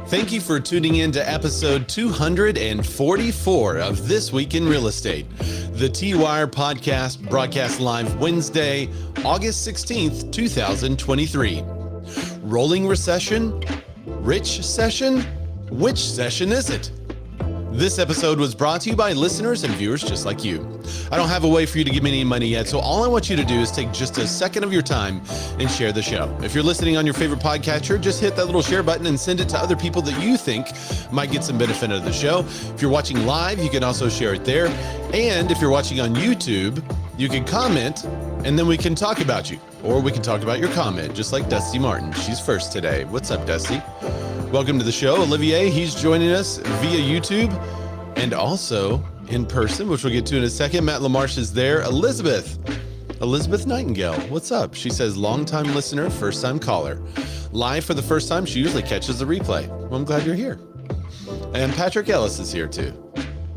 Thank you for tuning in to episode 244 of This Week in Real Estate, the T-Wire podcast, broadcast live Wednesday, August 16th, 2023. Rolling recession? Richcession? Which session is it? This episode was brought to you by listeners and viewers just like you. I don't have a way for you to give me any money yet, so all I want you to do is take just a second of your time and share the show. If you're listening on your favorite podcatcher, just hit that little share button and send it to other people that you think might get some benefit out of the show. If you're watching live, you can also share it there. And if you're watching on YouTube, you can comment and then we can talk about you. Or we can talk about your comment, just like Dusty Martin. She's first today. What's up, Dusty? Welcome to the show. Olivier, he's joining us via YouTube and also in person, which we'll get to in a second. Matt LaMarche is there. Elizabeth Nightingale, what's up? She says, longtime listener, first time caller. Live for the first time, she usually catches the replay. Well, I'm glad you're here. And Patrick Ellis is here too.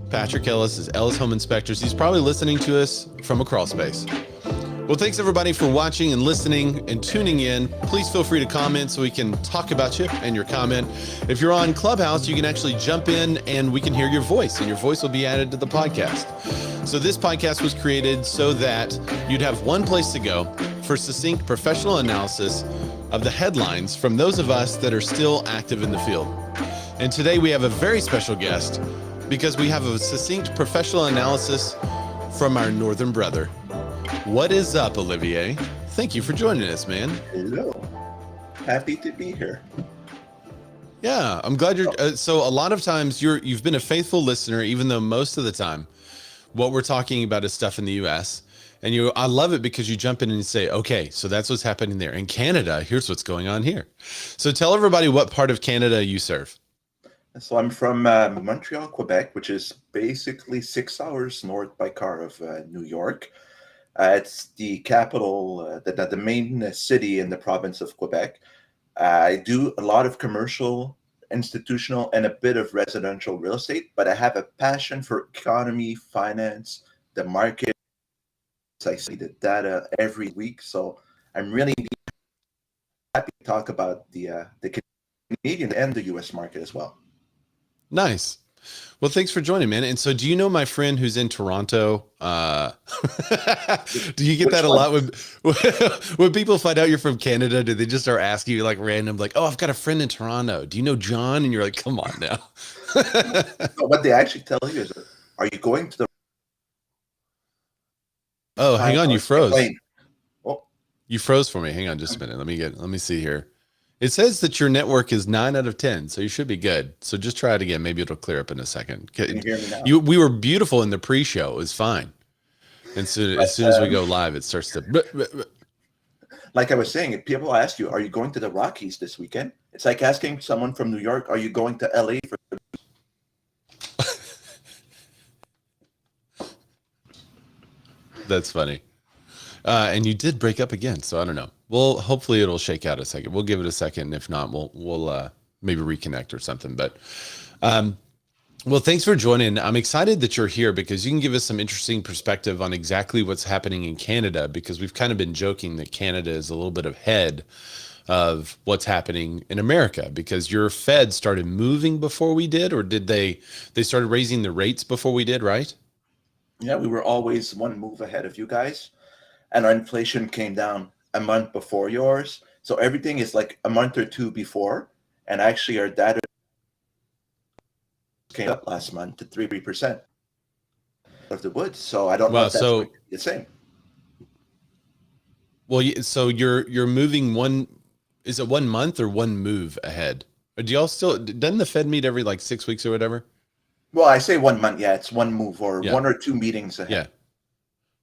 Patrick Ellis is Ellis Home Inspectors. He's probably listening to us from a crawl space. Well, thanks everybody for watching and listening and tuning in. Please feel free to comment so we can talk about you and your comment. If you're on Clubhouse, you can actually jump in and we can hear your voice, and your voice will be added to the podcast. So this podcast was created so that you'd have one place to go for succinct professional analysis of the headlines from those of us that are still active in the field. And today we have a very special guest because we have a succinct professional analysis from our northern brother. What is up, Olivier? Thank you for joining us, man. Hello. Happy to be here. Yeah, I'm glad you're. So a lot of times you've been a faithful listener, even though most of the time what we're talking about is stuff in the U.S. And I love it because you jump in and you say, okay, so that's what's happening there. In Canada, here's what's going on here. So tell everybody what part of Canada you serve. So I'm from Montreal, Quebec, which is basically 6 hours north by car of New York. It's the capital, the main city in the province of Quebec. I do a lot of commercial, institutional, and a bit of residential real estate, but I have a passion for economy, finance, the market. I see the data every week, so I'm really happy to talk about the Canadian and the U.S. market as well. Nice. Well, thanks for joining, man. And so do you know my friend who's in Toronto? Do you get that a lot when people find out you're from Canada? Do they just start asking you like random, like, oh, I've got a friend in Toronto. Do you know John? And you're like, come on now. So what they actually tell you is, are you going to the... Oh, hang on. You froze. Oh. You froze for me. Hang on just a minute. Let me see here. It says that your network is 9 out of 10, so you should be good. So just try it again. Maybe it'll clear up in a second. Can you hear me now? We were beautiful in the pre-show. It was fine. And as soon as we go live, it starts to... Like I was saying, if people ask you, are you going to the Rockies this weekend? It's like asking someone from New York, are you going to LA for... That's funny. And you did break up again, so I don't know. Well, hopefully it'll shake out a second. We'll give it a second. If not, we'll maybe reconnect or something. But well, thanks for joining. I'm excited that you're here because you can give us some interesting perspective on exactly what's happening in Canada, because we've kind of been joking that Canada is a little bit ahead of what's happening in America, because your Fed started moving before we did, or did they started raising the rates before we did, right? Yeah, we were always one move ahead of you guys, and our inflation came down a month before yours. So everything is like a month or two before, and actually our data came up last month to 3% of the woods. So I don't know if that's what you're saying. Well, so you're moving one, is it 1 month or one move ahead? Or do y'all still, doesn't the Fed meet every like 6 weeks or whatever? Well, I say 1 month. Yeah, it's one move or 1 or 2 meetings ahead. Yeah.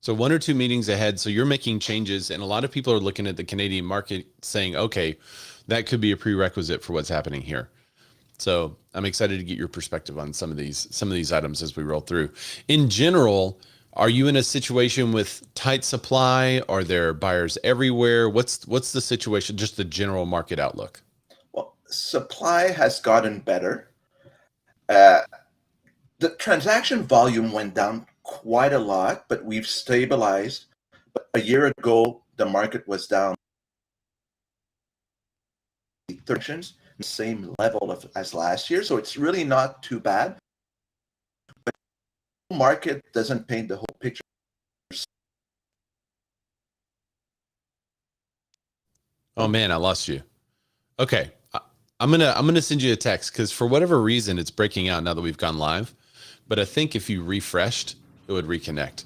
So 1 or 2 meetings ahead. So you're making changes, and a lot of people are looking at the Canadian market saying, okay, that could be a prerequisite for what's happening here. So I'm excited to get your perspective on some of these items as we roll through. In general, are you in a situation with tight supply? Are there buyers everywhere? What's the situation, just the general market outlook? Well, supply has gotten better. The transaction volume went down quite a lot, but we've stabilized. But a year ago, the market was down. same level as last year. So it's really not too bad. But the market doesn't paint the whole picture. Oh man, I lost you. Okay. I'm gonna send you a text because for whatever reason it's breaking out now that we've gone live. But I think if you refreshed, it would reconnect.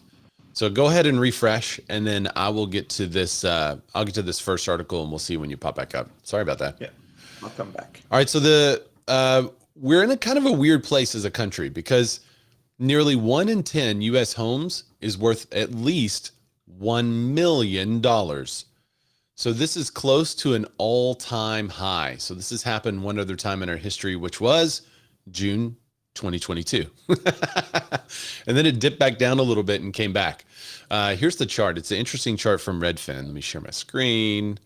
So go ahead and refresh, and then I will get to this. I'll get to this first article, and we'll see when you pop back up. Sorry about that. Yeah, I'll come back. All right. So we're in a kind of a weird place as a country because nearly 1 in 10 U.S. homes is worth at least $1 million. So this is close to an all-time high. So this has happened one other time in our history, which was June 2022. And then it dipped back down a little bit and came back. Here's the chart. It's an interesting chart from Redfin. Let me share my screen.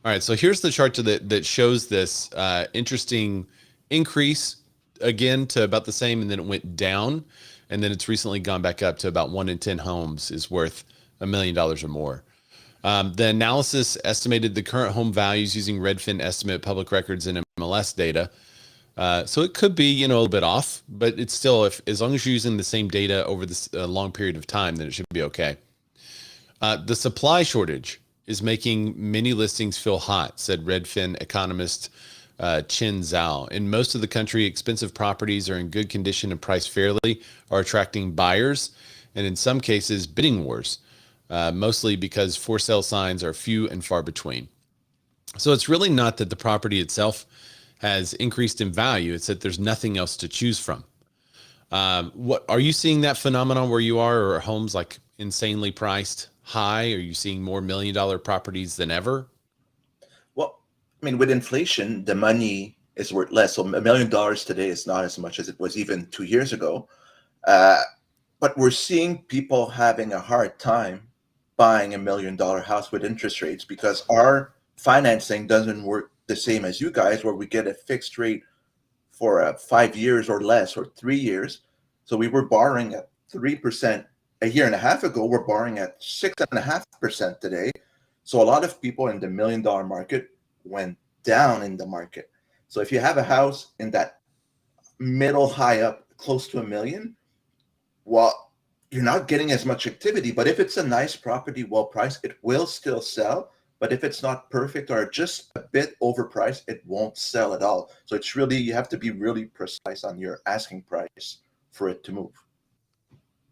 All right, so here's the chart that shows this interesting increase again to about the same, and then it went down, and then it's recently gone back up to about 1 in 10 homes is worth $1 million or more. The analysis estimated the current home values using Redfin estimate, public records, and MLS data. So it could be, a little bit off, but it's still, as long as you're using the same data over this long period of time, then it should be okay. The supply shortage is making many listings feel hot, said Redfin economist Chen Zhao. In most of the country, expensive properties are in good condition and priced fairly, are attracting buyers, and in some cases, bidding wars, mostly because for sale signs are few and far between. So it's really not that the property itself has increased in value, it's that there's nothing else to choose from. What are you seeing that phenomenon where you are, or are homes like insanely priced high? Are you seeing more $1 million properties than ever? Well, I mean, with inflation, the money is worth less. So $1 million today is not as much as it was even 2 years ago. But we're seeing people having a hard time buying $1 million house with interest rates because our financing doesn't work the same as you guys, where we get a fixed rate for 5 years or less, or 3 years. So we were borrowing at 3% a year and a half ago. We're borrowing at 6.5% today. So a lot of people in the $1 million market went down in the market. So if you have a house in that middle high up close to $1 million, well, you're not getting as much activity. But if it's a nice property, well priced, it will still sell. But if it's not perfect or just a bit overpriced, it won't sell at all. So it's really, you have to be really precise on your asking price for it to move.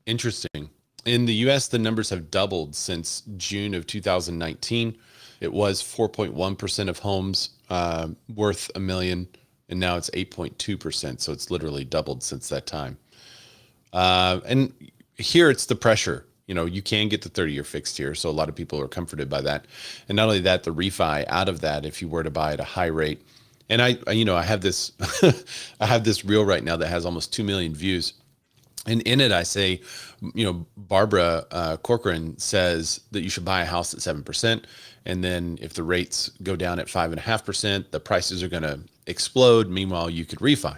Interesting. In the US, the numbers have doubled since June of 2019. It was 4.1% of homes worth $1 million, and now it's 8.2%. So it's literally doubled since that time. And here it's the pressure. You can get the 30-year fixed here. So a lot of people are comforted by that. And not only that, the refi out of that, if you were to buy at a high rate. And I have this, I have this reel right now that has almost 2 million views. And in it, I say, Barbara Corcoran says that you should buy a house at 7%. And then if the rates go down at 5.5%, the prices are going to explode. Meanwhile, you could refi.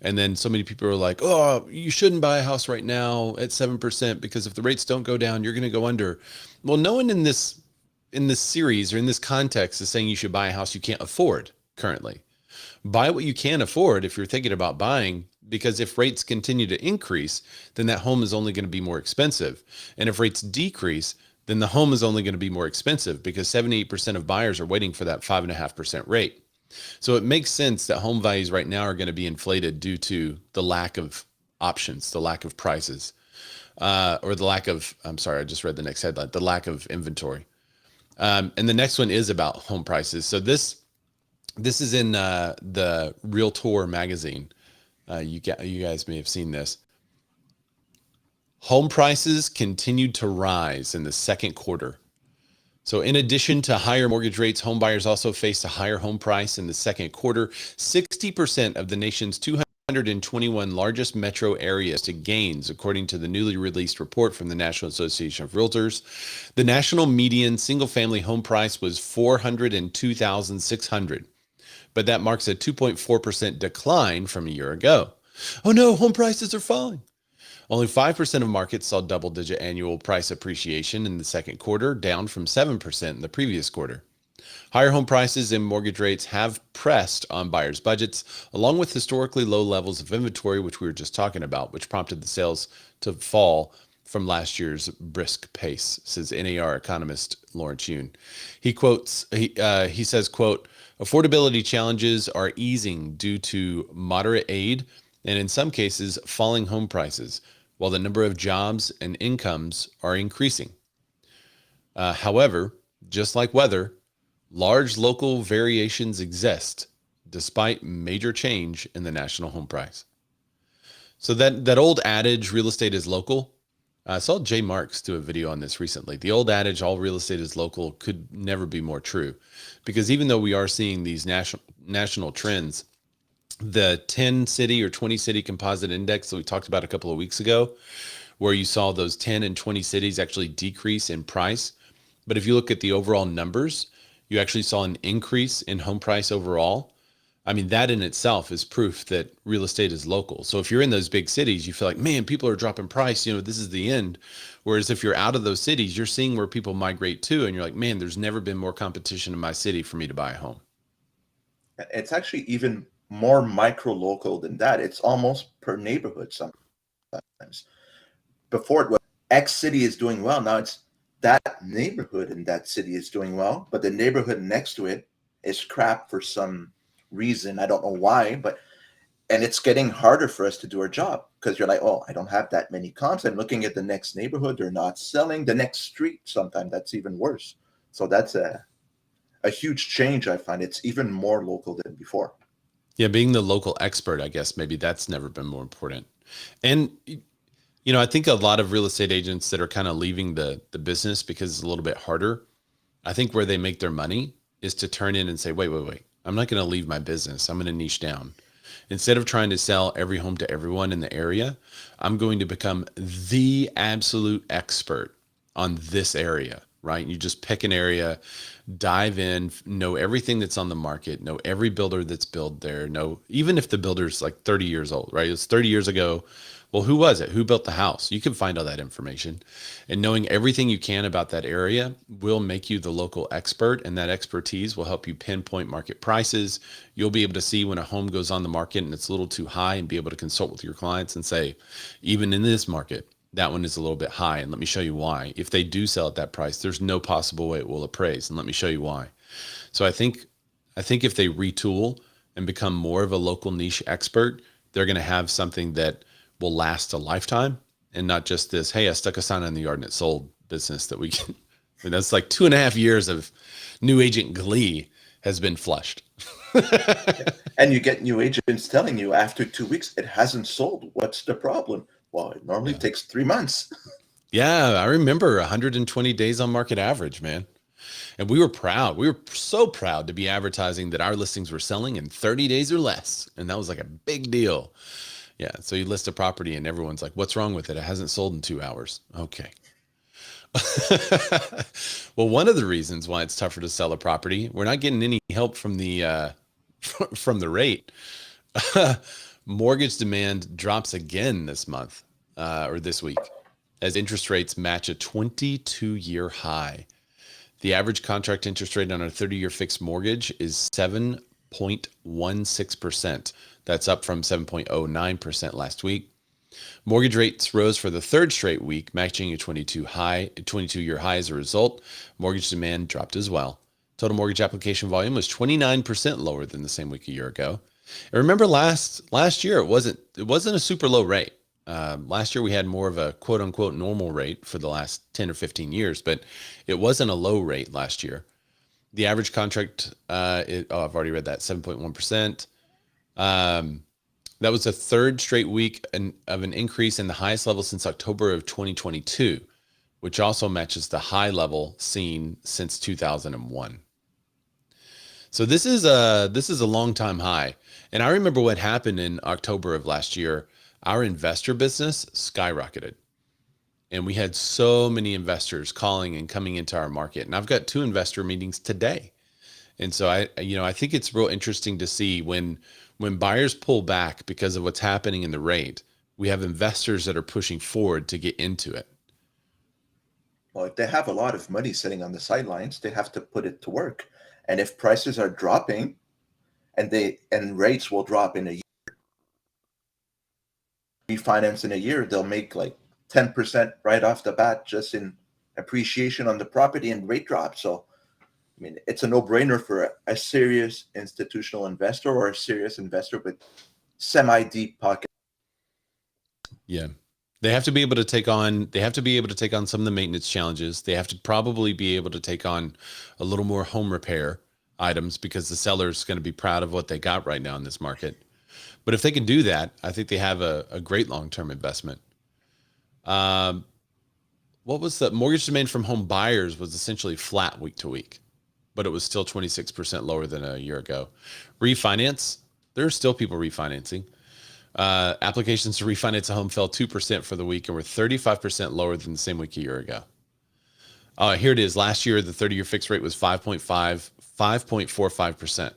And then so many people are like, oh, you shouldn't buy a house right now at 7% because if the rates don't go down, you're going to go under. Well, no one in this series or in this context is saying you should buy a house you can't afford currently. Buy what you can afford if you're thinking about buying, because if rates continue to increase, then that home is only going to be more expensive. And if rates decrease, then the home is only going to be more expensive because 78% of buyers are waiting for that 5.5% rate. So it makes sense that home values right now are going to be inflated due to the lack of options, the lack of prices, or the lack of, I'm sorry, I just read the next headline, the lack of inventory. And the next one is about home prices. So this is in the Realtor magazine. You guys may have seen this. Home prices continued to rise in the second quarter. So in addition to higher mortgage rates, home buyers also faced a higher home price in the second quarter. 60% of the nation's 221 largest metro areas to gains, according to the newly released report from the National Association of Realtors. The national median single-family home price was $402,600, but that marks a 2.4% decline from a year ago. Oh no, home prices are falling. Only 5% of markets saw double-digit annual price appreciation in the second quarter, down from 7% in the previous quarter. Higher home prices and mortgage rates have pressed on buyers' budgets, along with historically low levels of inventory, which we were just talking about, which prompted the sales to fall from last year's brisk pace, says NAR economist Lawrence Yun. He says, quote, affordability challenges are easing due to moderate aid and in some cases falling home prices, while the number of jobs and incomes are increasing. However, just like weather, large local variations exist despite major change in the national home price. So that old adage, real estate is local. I saw Jay Marks do a video on this recently. The old adage, all real estate is local, could never be more true, because even though we are seeing these national trends, the 10 city or 20 city composite index that we talked about a couple of weeks ago, where you saw those 10 and 20 cities actually decrease in price. But if you look at the overall numbers, you actually saw an increase in home price overall. I mean, that in itself is proof that real estate is local. So if you're in those big cities, you feel like, man, people are dropping price, this is the end. Whereas if you're out of those cities, you're seeing where people migrate to, and you're like, man, there's never been more competition in my city for me to buy a home. It's actually even more micro local than that. It's almost per neighborhood sometimes. Before it was X city is doing well. Now it's that neighborhood in that city is doing well, but the neighborhood next to it is crap for some reason. I don't know why, and it's getting harder for us to do our job, because you're like, oh, I don't have that many comps. I'm looking at the next neighborhood. They're not selling. The next street, sometimes that's even worse. So that's a huge change. I find it's even more local than before. Yeah, being the local expert, I guess maybe that's never been more important. And I think a lot of real estate agents that are kind of leaving the business because it's a little bit harder, I think where they make their money is to turn in and say, wait, I'm not going to leave my business. I'm going to niche down. Instead of trying to sell every home to everyone in the area, I'm going to become the absolute expert on this area, right? You just pick an area, dive in, know everything that's on the market, know every builder that's built there, know even if the builder's like 30 years old, right? It's 30 years ago. Well, who was it? Who built the house? You can find all that information. And knowing everything you can about that area will make you the local expert, and that expertise will help you pinpoint market prices. You'll be able to see when a home goes on the market and it's a little too high, and be able to consult with your clients and say, even in this market, that one is a little bit high, and let me show you why. If they do sell at that price, there's no possible way it will appraise, and let me show you why. So I think if they retool and become more of a local niche expert, they're going to have something that will last a lifetime, and not just this, hey, I stuck a sign in the yard and it sold business that we can. I mean, that's like 2.5 years of new agent glee has been flushed. And you get new agents telling you after 2 weeks, it hasn't sold. What's the problem? Well, it normally takes 3 months. Yeah, I remember 120 days on market average, man. And we were proud. We were so proud to be advertising that our listings were selling in 30 days or less. And that was like a big deal. Yeah. So you list a property and everyone's like, what's wrong with it? It hasn't sold in 2 hours. Okay. Well, one of the reasons why it's tougher to sell a property, we're not getting any help from the rate. Mortgage demand drops again this month or this week as interest rates match a 22-year high. The average contract interest rate on a 30-year fixed mortgage is 7.16%. That's up from 7.09% last week. Mortgage rates rose for the third straight week, matching a 22-year high as a result. Mortgage demand dropped as well. Total mortgage application volume was 29% lower than the same week a year ago. And remember last year, it wasn't a super low rate. Last year we had more of a quote unquote normal rate for the last 10 or 15 years, but it wasn't a low rate last year. The average contract, I've already read that, 7.1%. That was the third straight week of an increase in the highest level since October of 2022, which also matches the high level seen since 2001. So this is a long time high. And I remember what happened in October of last year. Our investor business skyrocketed. And we had so many investors calling and coming into our market. And I've got 2 investor meetings today. And so I think it's real interesting to see when buyers pull back because of what's happening in the rate, we have investors that are pushing forward to get into it. Well, if they have a lot of money sitting on the sidelines, they have to put it to work. And if prices are dropping, and rates will drop in a year, refinance in a year, they'll make like 10% right off the bat just in appreciation on the property and rate drop. So, I mean, it's a no-brainer for a serious institutional investor or a serious investor with semi-deep pocket. Yeah. They have to be able to take on some of the maintenance challenges. They have to probably be able to take on a little more home repair items because the seller's going to be proud of what they got right now in this market. But if they can do that, I think they have a great long-term investment. What was the mortgage demand from home buyers was essentially flat week to week, but it was still 26% lower than a year ago. Refinance, there are still people refinancing. Applications to refinance a home fell 2% for the week and were 35% lower than the same week a year ago. Here it is. Last year, the 30-year fixed rate was 5.45%.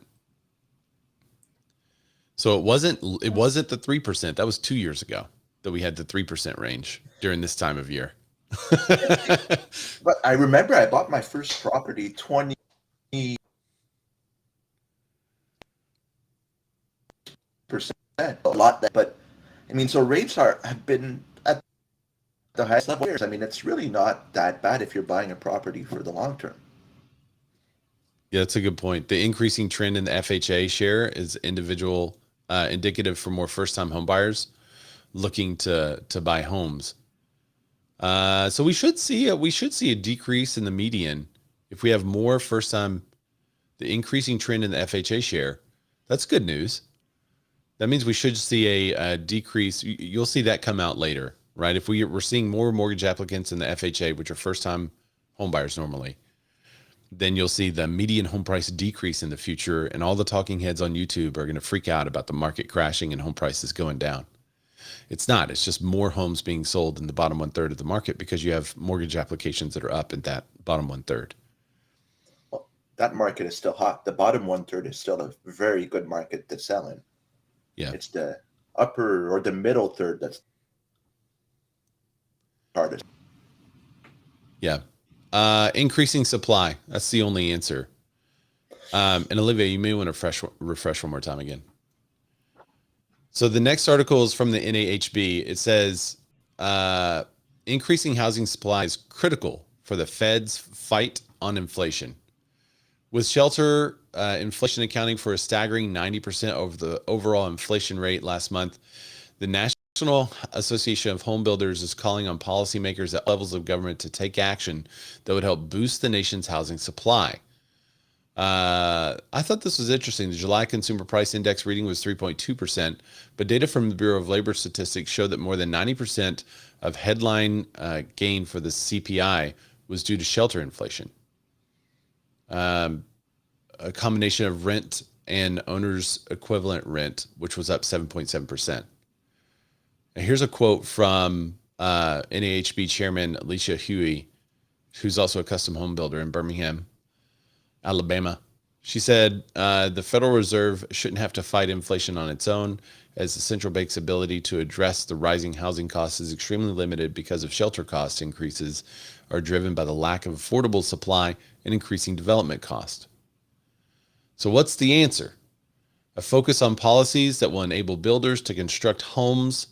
So it wasn't the 3%. That was 2 years ago that we had the 3% range during this time of year. But I remember I bought my first property 20% a lot, but I mean, so rates have been at the highest level years. I mean, it's really not that bad if you're buying a property for the long term. Yeah, that's a good point. The increasing trend in the FHA share is indicative for more first-time home buyers looking to buy homes. So we should see a decrease in the median if we have more first-time. The increasing trend in the FHA share, that's good news. That means we should see a decrease. You'll see that come out later, right? If we're seeing more mortgage applicants in the FHA, which are first-time home buyers normally, then you'll see the median home price decrease in the future, and all the talking heads on YouTube are going to freak out about the market crashing and home prices going down. It's not. It's just more homes being sold in the bottom 1/3 of the market because you have mortgage applications that are up in that bottom 1/3. Well, that market is still hot. The bottom 1/3 is still a very good market to sell in. Yeah. It's the upper or the middle third that's hardest. Yeah. Increasing supply. That's the only answer. And Olivier, you may want to refresh one more time again. So the next article is from the NAHB. It says, increasing housing supply is critical for the Fed's fight on inflation. With shelter inflation accounting for a staggering 90% of the overall inflation rate last month, the National Association of Homebuilders is calling on policymakers at levels of government to take action that would help boost the nation's housing supply. I thought this was interesting. The July Consumer Price Index reading was 3.2%, but data from the Bureau of Labor Statistics showed that more than 90% of headline gain for the CPI was due to shelter inflation. A combination of rent and owner's equivalent rent, which was up 7.7%. And here's a quote from NAHB Chairman Alicia Huey, who's also a custom home builder in Birmingham, Alabama. She said, the Federal Reserve shouldn't have to fight inflation on its own, as the central bank's ability to address the rising housing costs is extremely limited because of shelter cost increases are driven by the lack of affordable supply and increasing development cost. So what's the answer? A focus on policies that will enable builders to construct homes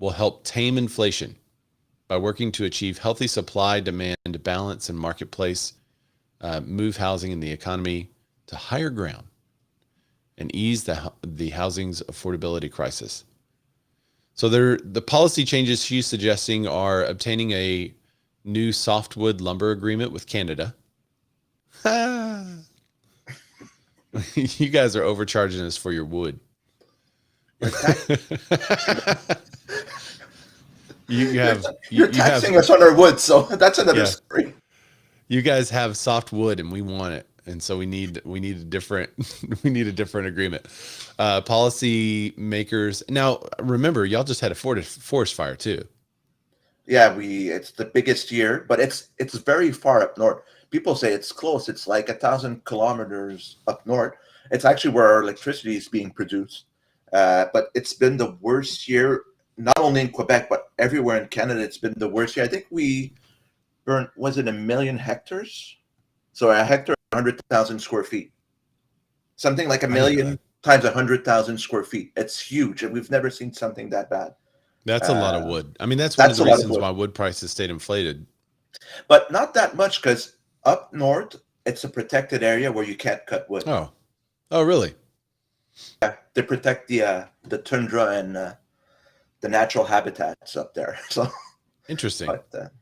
will help tame inflation by working to achieve healthy supply-demand balance in marketplace, move housing and the economy to higher ground, and ease the housing's affordability crisis. So the policy changes she's suggesting are obtaining a new softwood lumber agreement with Canada. You guys are overcharging us for your wood. You're taxing us on our wood, so that's another story. You guys have soft wood, and we want it, and so we need a different agreement. Policy makers. Now, remember, y'all just had a forest fire too. Yeah, it's the biggest year, but it's very far up north. People say it's close. It's like 1,000 kilometers up north. It's actually where our electricity is being produced. But it's been the worst year, not only in Quebec, but everywhere in Canada. It's been the worst year. I think we burned, was it 1 million hectares? So a hectare 100,000 square feet. Something like a I didn't know million that. times 100,000 square feet. It's huge, and we've never seen something that bad. That's a lot of wood. I mean, that's one of That's the a lot of reasons wood, why wood prices stayed inflated. but not that much because up north it's a protected area where you can't cut wood. Oh, oh, really? Yeah, they protect the tundra and the natural habitats up there. So, Interesting. but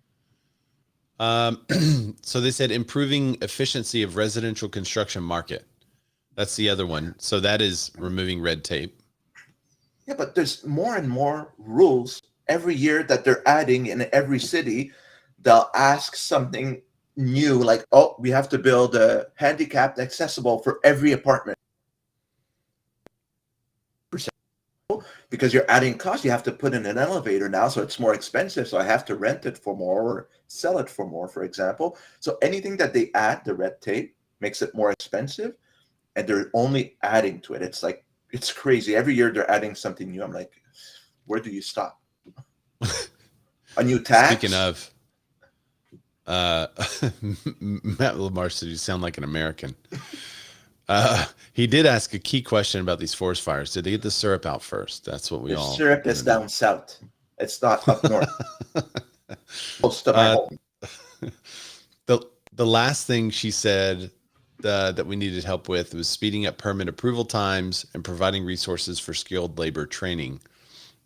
So they said improving efficiency of residential construction market. That's the other one. So that is removing red tape. yeah, but there's more and more rules every year that they're adding in every city. They'll ask something new, like, oh, we have to build a handicapped accessible for every apartment. Because you're adding cost, you have to put in an elevator now, so it's more expensive. So I have to rent it for more or sell it for more, for example. So anything that they add, the red tape, makes it more expensive, and they're only adding to it. It's like, it's crazy. Every year they're adding something new. I'm like, where do you stop? A new tax? Speaking of, Matt Lamar said you sound like an American. He did ask a key question about these forest fires. Did they get the syrup out first? That's what we The all syrup is wanna know. down south. It's not up north. Close to my home. The last thing she said that we needed help with was speeding up permit approval times and providing resources for skilled labor training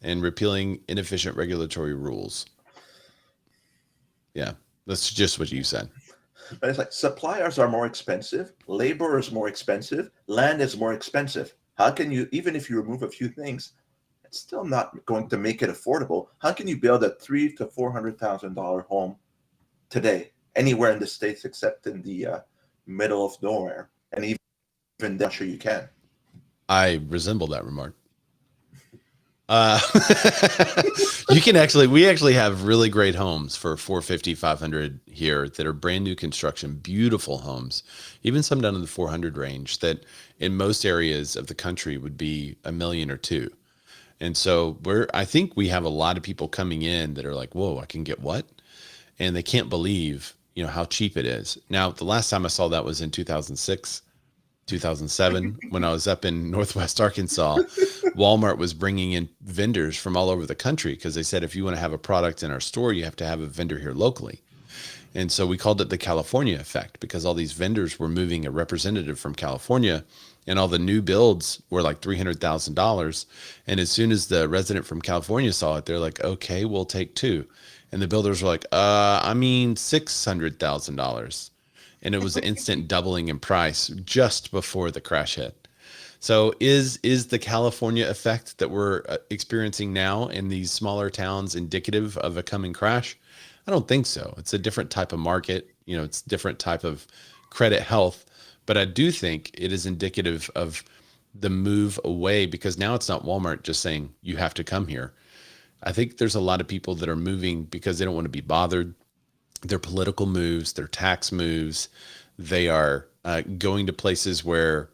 and repealing inefficient regulatory rules. Yeah, that's just what you said. But it's like suppliers are more expensive, labor is more expensive, land is more expensive. How can you, even if you remove a few things, it's still not going to make it affordable. How can you build a $300,000 to $400,000 home today anywhere in the States except in the middle of nowhere? And even then, I'm sure you can. I resemble that remark. We actually have really great homes for 450, 500 here that are brand new construction, beautiful homes, even some down in the 400 range that in most areas of the country would be $1 million or $2 million. And so I think we have a lot of people coming in that are like, whoa, I can get what? And they can't believe, how cheap it is. Now, the last time I saw that was in 2006. 2007 when I was up in Northwest Arkansas. Walmart was bringing in vendors from all over the country because they said if you want to have a product in our store, you have to have a vendor here locally. And so we called it the California effect because all these vendors were moving a representative from California, and all the new builds were like $300,000. And as soon as the resident from California saw it, they're like, okay, we'll take two. And the builders were like, $600,000. And it was an instant doubling in price just before the crash hit. So is the California effect that we're experiencing now in these smaller towns indicative of a coming crash? I don't think so. It's a different type of market. It's different type of credit health. But I do think it is indicative of the move away because now it's not Walmart just saying you have to come here. I think there's a lot of people that are moving because they don't want to be bothered. Their political moves, their tax moves, they are going to places where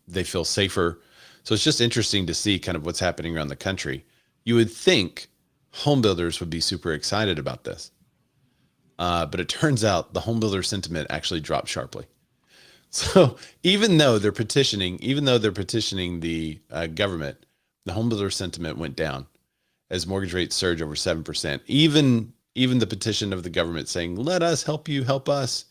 they feel safer. So it's just interesting to see kind of what's happening around the country. You would think home builders would be super excited about this. But it turns out the home builder sentiment actually dropped sharply. So even though they're petitioning the government, the home builder sentiment went down as mortgage rates surge over 7%. Even the petition of the government saying, let us help you, help us,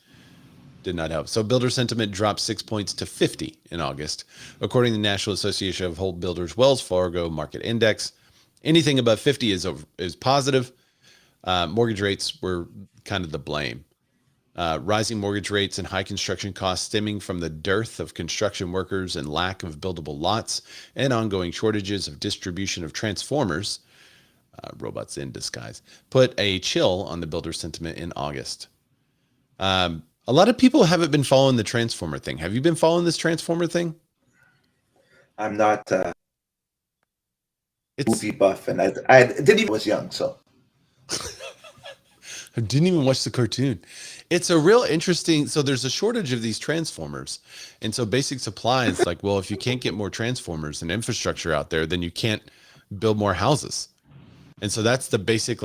did not help. So builder sentiment dropped 6 points to 50 in August, according to the National Association of Home Builders Wells Fargo Market Index. Anything above 50 is positive. Mortgage rates were kind of the blame. Rising mortgage rates and high construction costs stemming from the dearth of construction workers and lack of buildable lots and ongoing shortages of distribution of transformers, robots in disguise, put a chill on the builder sentiment in August. A lot of people haven't been following the transformer thing. Have you been following this transformer thing? I'm not It's movie buff, and I didn't even was young, so I didn't even watch the cartoon. It's a real interesting. So there's a shortage of these transformers. And so basic supply is like, well, if you can't get more transformers and infrastructure out there, then you can't build more houses. And so that's the basic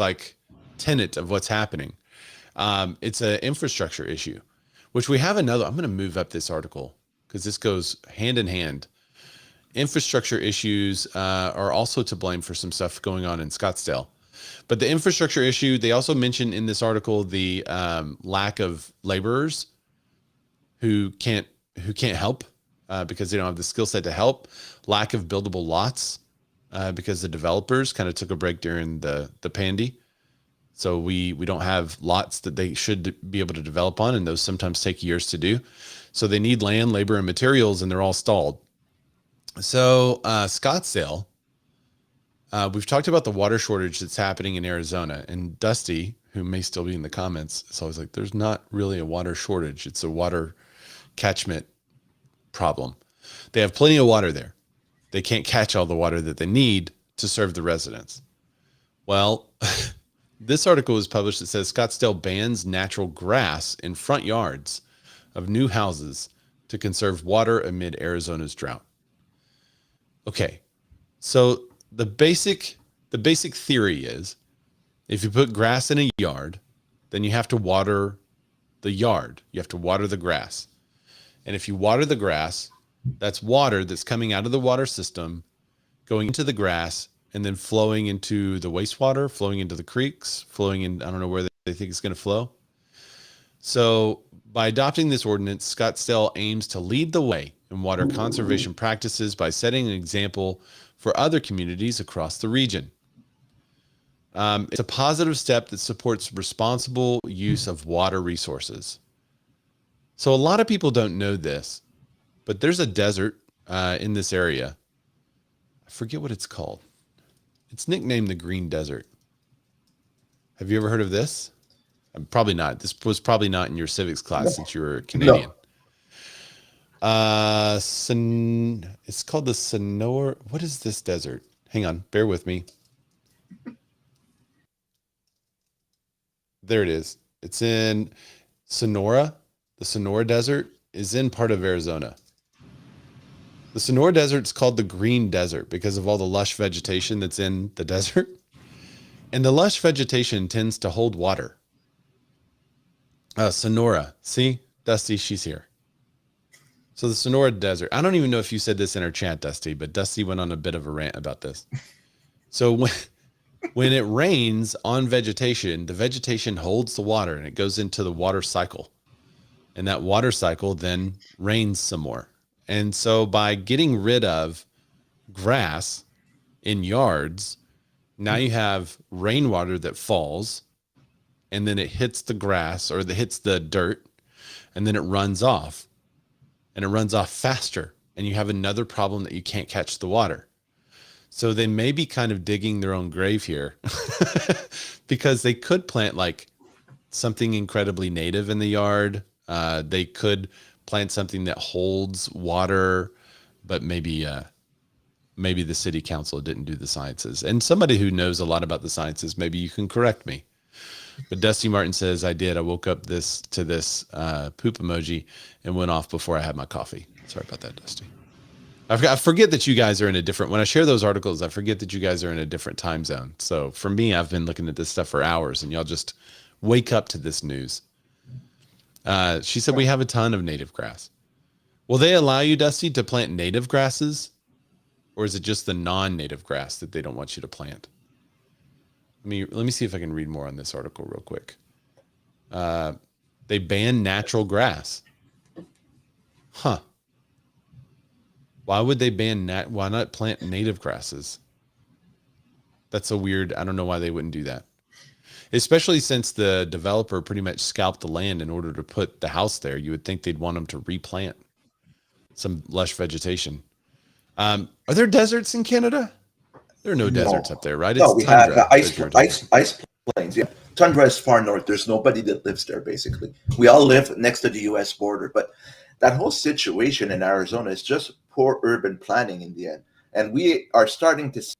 tenet of what's happening. It's an infrastructure issue. which we have another. I'm going to move up this article because this goes hand in hand. Infrastructure issues are also to blame for some stuff going on in Scottsdale. But the infrastructure issue, they also mention in this article the lack of laborers who can't help because they don't have the skill set to help. Lack of buildable lots because the developers kind of took a break during the pandy. So we don't have lots that they should be able to develop on, and those sometimes take years to do. So they need land, labor, and materials, and they're all stalled. So Scottsdale, we've talked about the water shortage that's happening in Arizona, and Dusty, who may still be in the comments, is always like, there's not really a water shortage. It's a water catchment problem. They have plenty of water there. They can't catch all the water that they need to serve the residents. Well, this article was published that says Scottsdale bans natural grass in front yards of new houses to conserve water amid Arizona's drought. Okay, so the basic theory is if you put grass in a yard, then you have to water the yard. You have to water the grass. And if you water the grass, that's water that's coming out of the water system, going into the grass, and then flowing into the wastewater, flowing into the creeks, flowing in, I don't know where they think it's going to flow. So by adopting this ordinance, Scottsdale aims to lead the way in water conservation practices by setting an example for other communities across the region. It's a positive step that supports responsible use of water resources. So a lot of people don't know this, but there's a desert in this area. I forget what it's called. It's nicknamed the Green Desert. Have you ever heard of this? Probably not. This was probably not in your civics class since you were Canadian. No. It's called the Sonora. What is this desert? Hang on, bear with me. There it is. It's in Sonora. The Sonora Desert is in part of Arizona. The Sonora Desert is called the Green Desert because of all the lush vegetation that's in the desert. And the lush vegetation tends to hold water. Sonora. See? Dusty, she's here. So the Sonora Desert. I don't even know if you said this in our chat, Dusty, but Dusty went on a bit of a rant about this. So when it rains on vegetation, the vegetation holds the water and it goes into the water cycle. And that water cycle then rains some more. And so by getting rid of grass in yards, now you have rainwater that falls and then it hits the grass or it hits the dirt and then it runs off. And it runs off faster, and you have another problem that you can't catch the water. So they may be kind of digging their own grave here because they could plant like something incredibly native in the yard. They could plant something that holds water, but maybe the city council didn't do the sciences. And somebody who knows a lot about the sciences, maybe you can correct me. But Dusty Martin says, I did. I woke up to this poop emoji and went off before I had my coffee. Sorry about that, Dusty. I forget that you guys are in a different, when I share those articles, I forget that you guys are in a different time zone. So for me, I've been looking at this stuff for hours and y'all just wake up to this news. She said, we have a ton of native grass. Will they allow you, Dusty, to plant native grasses? Or is it just the non-native grass that they don't want you to plant? Let me see if I can read more on this article real quick. They ban natural grass. Huh. Why would they ban why not plant native grasses? That's so weird. I don't know why they wouldn't do that. Especially since the developer pretty much scalped the land in order to put the house there. You would think they'd want them to replant some lush vegetation. Are there deserts in Canada? There are no deserts up there, right? No, we have ice plains. Yeah, tundra is far north. There's nobody that lives there, basically. We all live next to the U.S. border. But that whole situation in Arizona is just poor urban planning in the end. And we are starting to see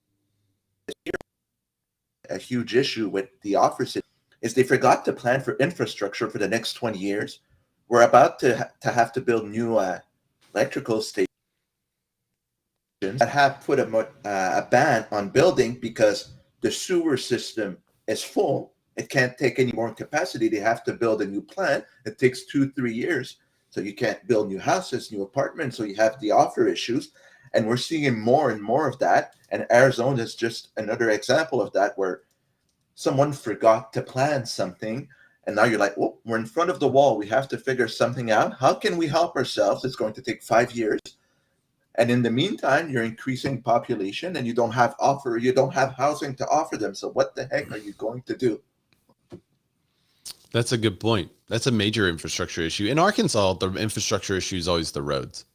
a huge issue with the office is they forgot to plan for infrastructure for the next 20 years. We're about to have to build new electrical stations that have put a ban on building because the sewer system is full it can't take any more capacity. They have to build a new plant. It takes 2-3 years. So you can't build new houses, new apartments. So you have the offer issues. And we're seeing more and more of that. And Arizona is just another example of that, where someone forgot to plan something. And now you're like, oh, we're in front of the wall. We have to figure something out. How can we help ourselves? It's going to take 5 years. And in the meantime, you're increasing population and you don't have housing to offer them. So what the heck are you going to do? That's a good point. That's a major infrastructure issue. In Arkansas, the infrastructure issue is always the roads,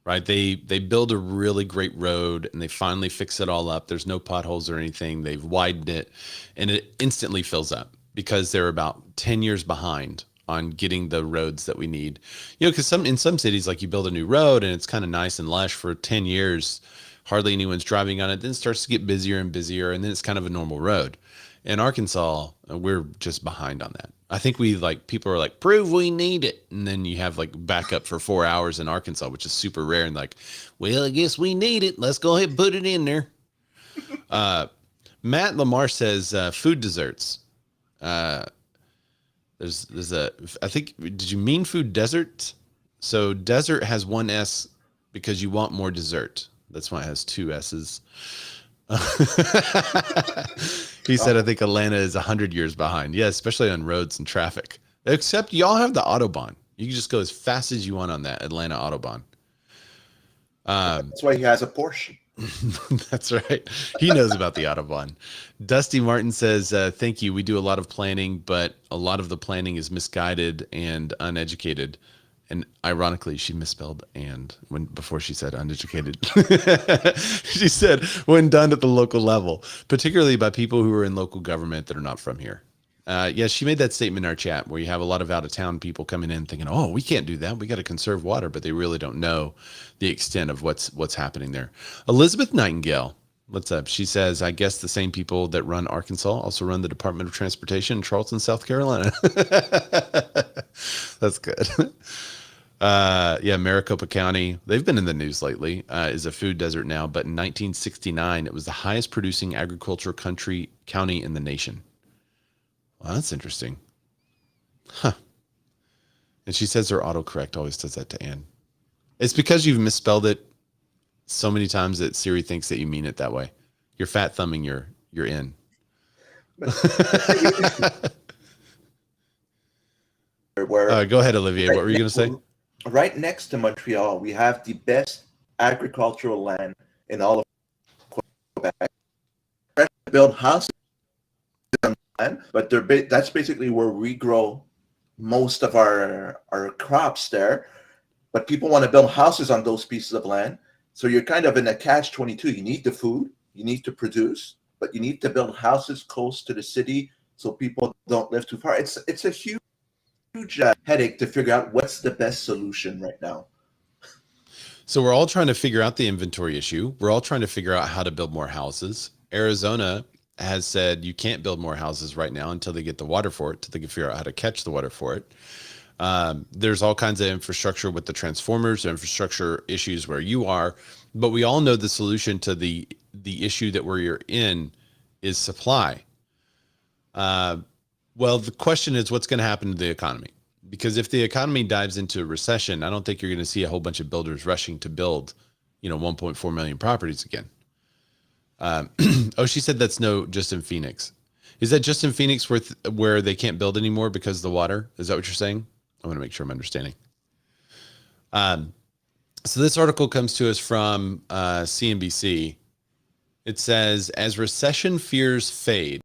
right? They build a really great road and they finally fix it all up. There's no potholes or anything. They've widened it and it instantly fills up because they're about 10 years behind on getting the roads that we need. You know, because in some cities, like you build a new road and it's kind of nice and lush for 10 years, hardly anyone's driving on it. Then it starts to get busier and busier, and then it's kind of a normal road. In Arkansas, we're just behind on that. I think people are like, prove we need it. And then you have like backup for 4 hours in Arkansas, which is super rare. And like, well, I guess we need it. Let's go ahead and put it in there. Matt Lamar says food desserts. There's I think, did you mean food desert? So desert has one S because you want more dessert. That's why it has 2 S's. He said, I think Atlanta is 100 years behind. Yeah, especially on roads and traffic. Except y'all have the Autobahn. You can just go as fast as you want on that Atlanta Autobahn. That's why he has a Porsche. That's right. He knows about the Autobahn. Dusty Martin says, thank you. We do a lot of planning, but a lot of the planning is misguided and uneducated. And ironically, she misspelled "and" before she said uneducated. She said when done at the local level, particularly by people who are in local government that are not from here. Yeah, she made that statement in our chat where you have a lot of out of town people coming in thinking, oh, we can't do that. We got to conserve water, but they really don't know the extent of what's happening there. Elizabeth Nightingale, what's up? She says, I guess the same people that run Arkansas also run the Department of Transportation in Charleston, South Carolina. That's good. Yeah, Maricopa County, they've been in the news lately, is a food desert now, but in 1969, it was the highest producing agriculture county in the nation. Well, that's interesting. Huh. And she says her autocorrect always does that to Ann. It's because you've misspelled it so many times that Siri thinks that you mean it that way. You're fat thumbing your in. Go ahead, Olivier. What were you going to say? Right next to Montreal, we have the best agricultural land in all of Quebec. Build houses on land, but that's basically where we grow most of our crops there. But people want to build houses on those pieces of land. So you're kind of in a catch-22. You need the food, you need to produce, but you need to build houses close to the city so people don't live too far. It's a huge headache to figure out what's the best solution right now. So we're all trying to figure out the inventory issue. We're all trying to figure out how to build more houses. Arizona has said you can't build more houses right now until they get the water for it, until they can figure out how to catch the water for it. There's all kinds of infrastructure with the transformers, infrastructure issues where you are, but we all know the solution to the issue that we're in is supply. Well, the question is what's going to happen to the economy? Because if the economy dives into a recession, I don't think you're going to see a whole bunch of builders rushing to build, 1.4 million properties again. Oh, she said that's just in Phoenix. Is that just in Phoenix where they can't build anymore because of the water? Is that what you're saying? I want to make sure I'm understanding. So this article comes to us from CNBC. It says, as recession fears fade,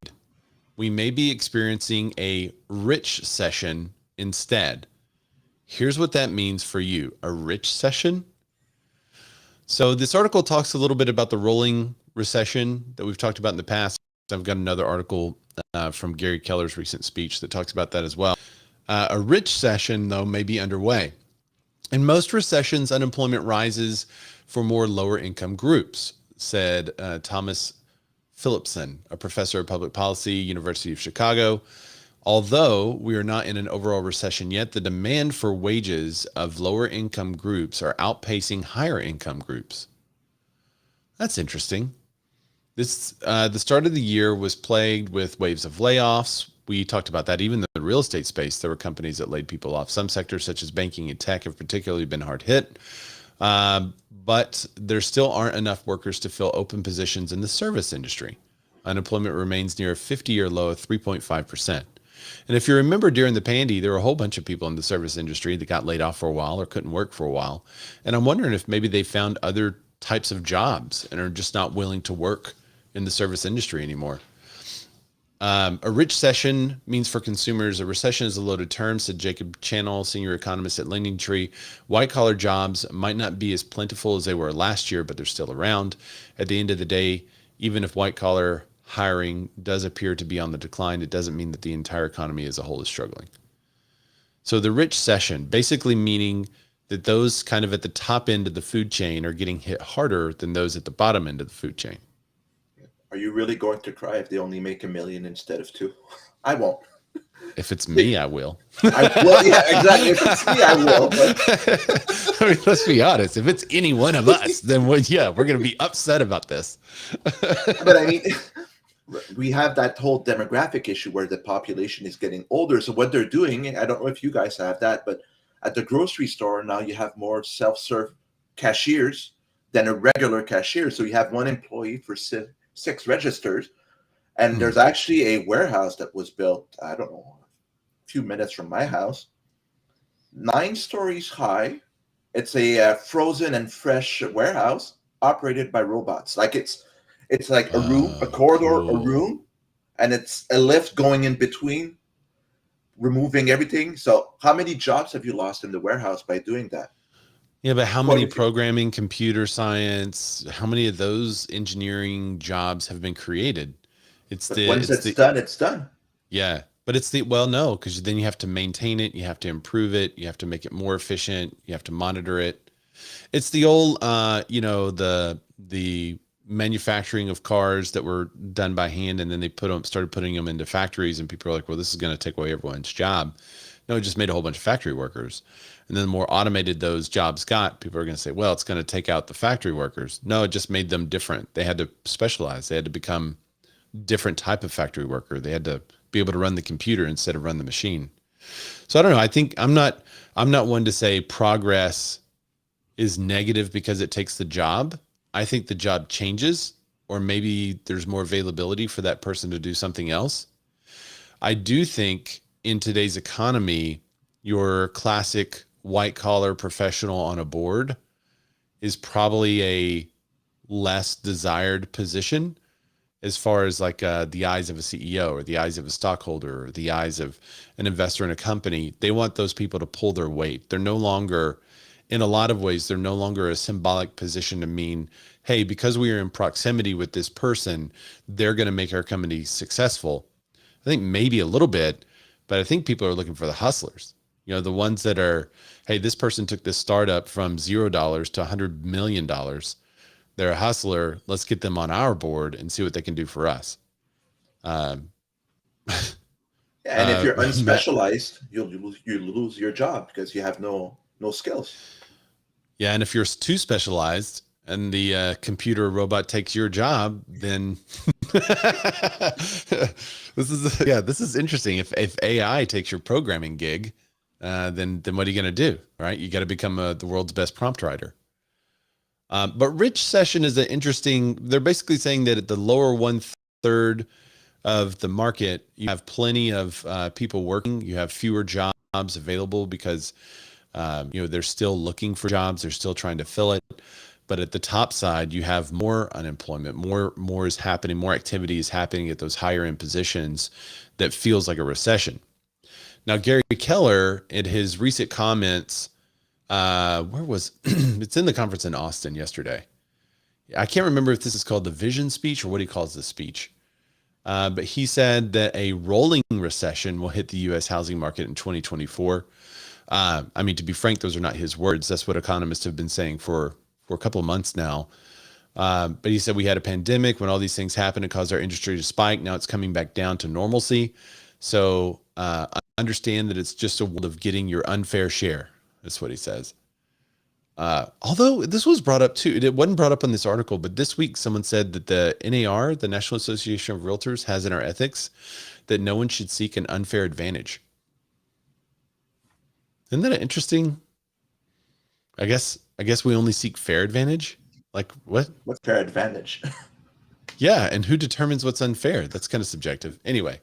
we may be experiencing a Richcession instead. Here's what that means for you. A Richcession? So this article talks a little bit about the rolling recession that we've talked about in the past. I've got another article from Gary Keller's recent speech that talks about that as well. A Richcession, though, may be underway. In most recessions, unemployment rises for more lower income groups, said Thomas Phillipson, a professor of public policy, University of Chicago. Although we are not in an overall recession yet, the demand for wages of lower income groups are outpacing higher income groups. That's interesting. The start of the year was plagued with waves of layoffs. We talked about that. Even in the real estate space, there were companies that laid people off. Some sectors, such as banking and tech, have particularly been hard hit. But there still aren't enough workers to fill open positions in the service industry. Unemployment remains near a 50-year low of 3.5%. And if you remember during the pandy, there were a whole bunch of people in the service industry that got laid off for a while or couldn't work for a while. And I'm wondering if maybe they found other types of jobs and are just not willing to work in the service industry anymore. A recession means for consumers, a recession is a loaded term, said Jacob Channel, senior economist at Lending Tree. White collar jobs might not be as plentiful as they were last year, but they're still around. At the end of the day, even if white collar hiring does appear to be on the decline, it doesn't mean that the entire economy as a whole is struggling. So the recession, basically meaning that those kind of at the top end of the food chain are getting hit harder than those at the bottom end of the food chain. Are you really going to cry if they only make $1 million instead of 2? I won't. If it's me, I will. Well, yeah, exactly. If it's me, I will. But... I mean, let's be honest. If it's any one of us, then we're going to be upset about this. But I mean, we have that whole demographic issue where the population is getting older. So what they're doing, I don't know if you guys have that, but at the grocery store now you have more self-serve cashiers than a regular cashier. So you have one employee for 6 registers. And there's actually a warehouse that was built, I don't know, a few minutes from my house, 9 stories high. It's a frozen and fresh warehouse operated by robots. Like it's like a room, a corridor, cool. A room, and it's a lift going in between, removing everything. So how many jobs have you lost in the warehouse by doing that? Yeah, but how many programming, computer science, how many of those engineering jobs have been created? Once it's done, it's done. Yeah, but no, because then you have to maintain it, you have to improve it, you have to make it more efficient, you have to monitor it. It's the old, the manufacturing of cars that were done by hand, and then they started putting them into factories, and people are like, well, this is going to take away everyone's job. No, it just made a whole bunch of factory workers. And then the more automated those jobs got, people are going to say, well, it's going to take out the factory workers. No, it just made them different. They had to specialize. They had to become different type of factory worker. They had to be able to run the computer instead of run the machine. So I don't know. I think I'm not one to say progress is negative because it takes the job. I think the job changes, or maybe there's more availability for that person to do something else. I do think in today's economy, your classic white collar professional on a board is probably a less desired position as far as like the eyes of a CEO or the eyes of a stockholder or the eyes of an investor in a company. They want those people to pull their weight. They're no longer, in a lot of ways, they're no longer a symbolic position to mean, hey, because we are in proximity with this person, they're going to make our company successful. I think maybe a little bit, but I think people are looking for the hustlers. You know, the ones that are, hey, this person took this startup from $0 to $100 million. They're a hustler. Let's get them on our board and see what they can do for us. And if you're unspecialized, you lose your job because you have no skills. Yeah, and if you're too specialized and the computer robot takes your job, then this is interesting. If AI takes your programming gig, then what are you going to do? Right? You got to become the world's best prompt writer. But Recession is they're basically saying that at the lower 1/3 of the market, you have plenty of people working. You have fewer jobs available because, they're still looking for jobs. They're still trying to fill it. But at the top side, you have more unemployment, more is happening, more activity is happening at those higher end positions that feels like a recession. Now, Gary Keller, in his recent comments, it's in the conference in Austin yesterday. I can't remember if this is called the vision speech or what he calls the speech. But he said that a rolling recession will hit the U.S. housing market in 2024. I mean, to be frank, those are not his words. That's what economists have been saying for a couple of months now. But he said we had a pandemic when all these things happened. It caused our industry to spike. Now it's coming back down to normalcy. So understand that it's just a world of getting your unfair share. That's what he says. Although this was brought up too, it wasn't brought up on this article, but this week someone said that the NAR, the National Association of Realtors, has in our ethics that no one should seek an unfair advantage. Isn't that interesting? I guess we only seek fair advantage. Like what? What's fair advantage? Yeah, and who determines what's unfair? That's kind of subjective. Anyway,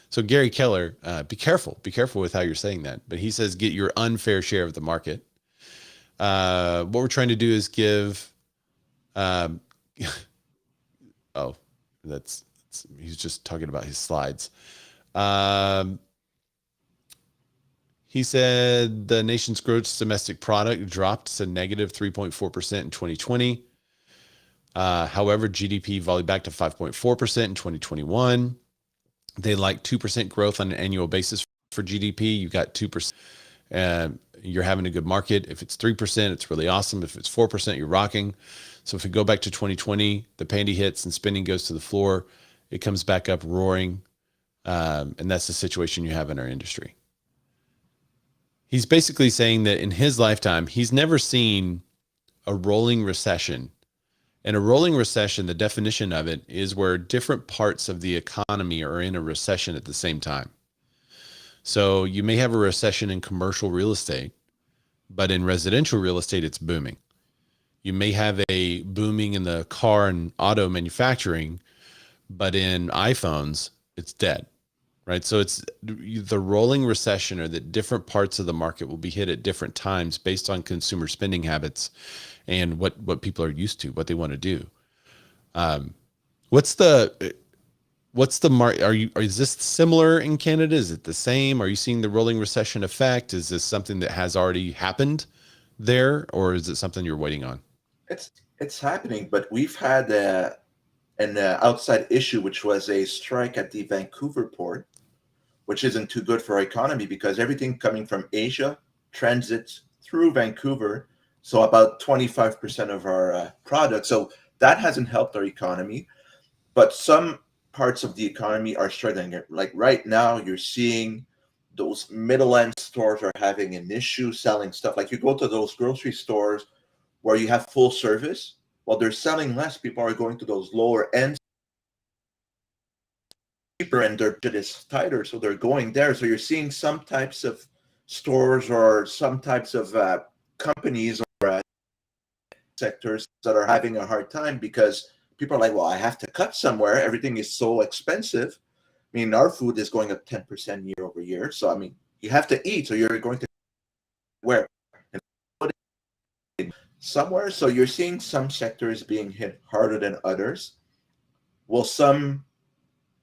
so Gary Keller, be careful with how you're saying that. But he says get your unfair share of the market. What we're trying to do is give. Oh, he's just talking about his slides. He said the nation's gross domestic product dropped to negative 3.4% in 2020. However, GDP volleyed back to 5.4% in 2021. They like 2% growth on an annual basis for GDP. You got 2%. You're having a good market. If it's 3%, it's really awesome. If it's 4%, you're rocking. So if we go back to 2020, the pandy hits and spending goes to the floor. It comes back up roaring. And that's the situation you have in our industry. He's basically saying that in his lifetime, he's never seen a rolling recession. And a rolling recession, the definition of it is where different parts of the economy are in a recession at the same time. So you may have a recession in commercial real estate, but in residential real estate, it's booming. You may have a booming in the car and auto manufacturing, but in iPhones, it's dead. Right. So it's the rolling recession, or that different parts of the market will be hit at different times based on consumer spending habits and what people are used to, what they want to do. What's the mark? Is this similar in Canada? Is it the same? Are you seeing the rolling recession effect? Is this something that has already happened there, or is it something you're waiting on? It's happening, but we've had an outside issue, which was a strike at the Vancouver port, which isn't too good for our economy because everything coming from Asia transits through Vancouver. So about 25% of our product. So that hasn't helped our economy. But some parts of the economy are struggling. Like right now, you're seeing those middle-end stores are having an issue selling stuff. Like you go to those grocery stores where you have full service. Well, they're selling less. People are going to those lower ends cheaper, and their budget is tighter, so they're going there. So you're seeing some types of stores or some types of companies or sectors that are having a hard time because people are like, well, I have to cut somewhere. Everything is so expensive. I mean, our food is going up 10% year over year. So, I mean, you have to eat. So you're going to where? Somewhere. So you're seeing some sectors being hit harder than others. Will some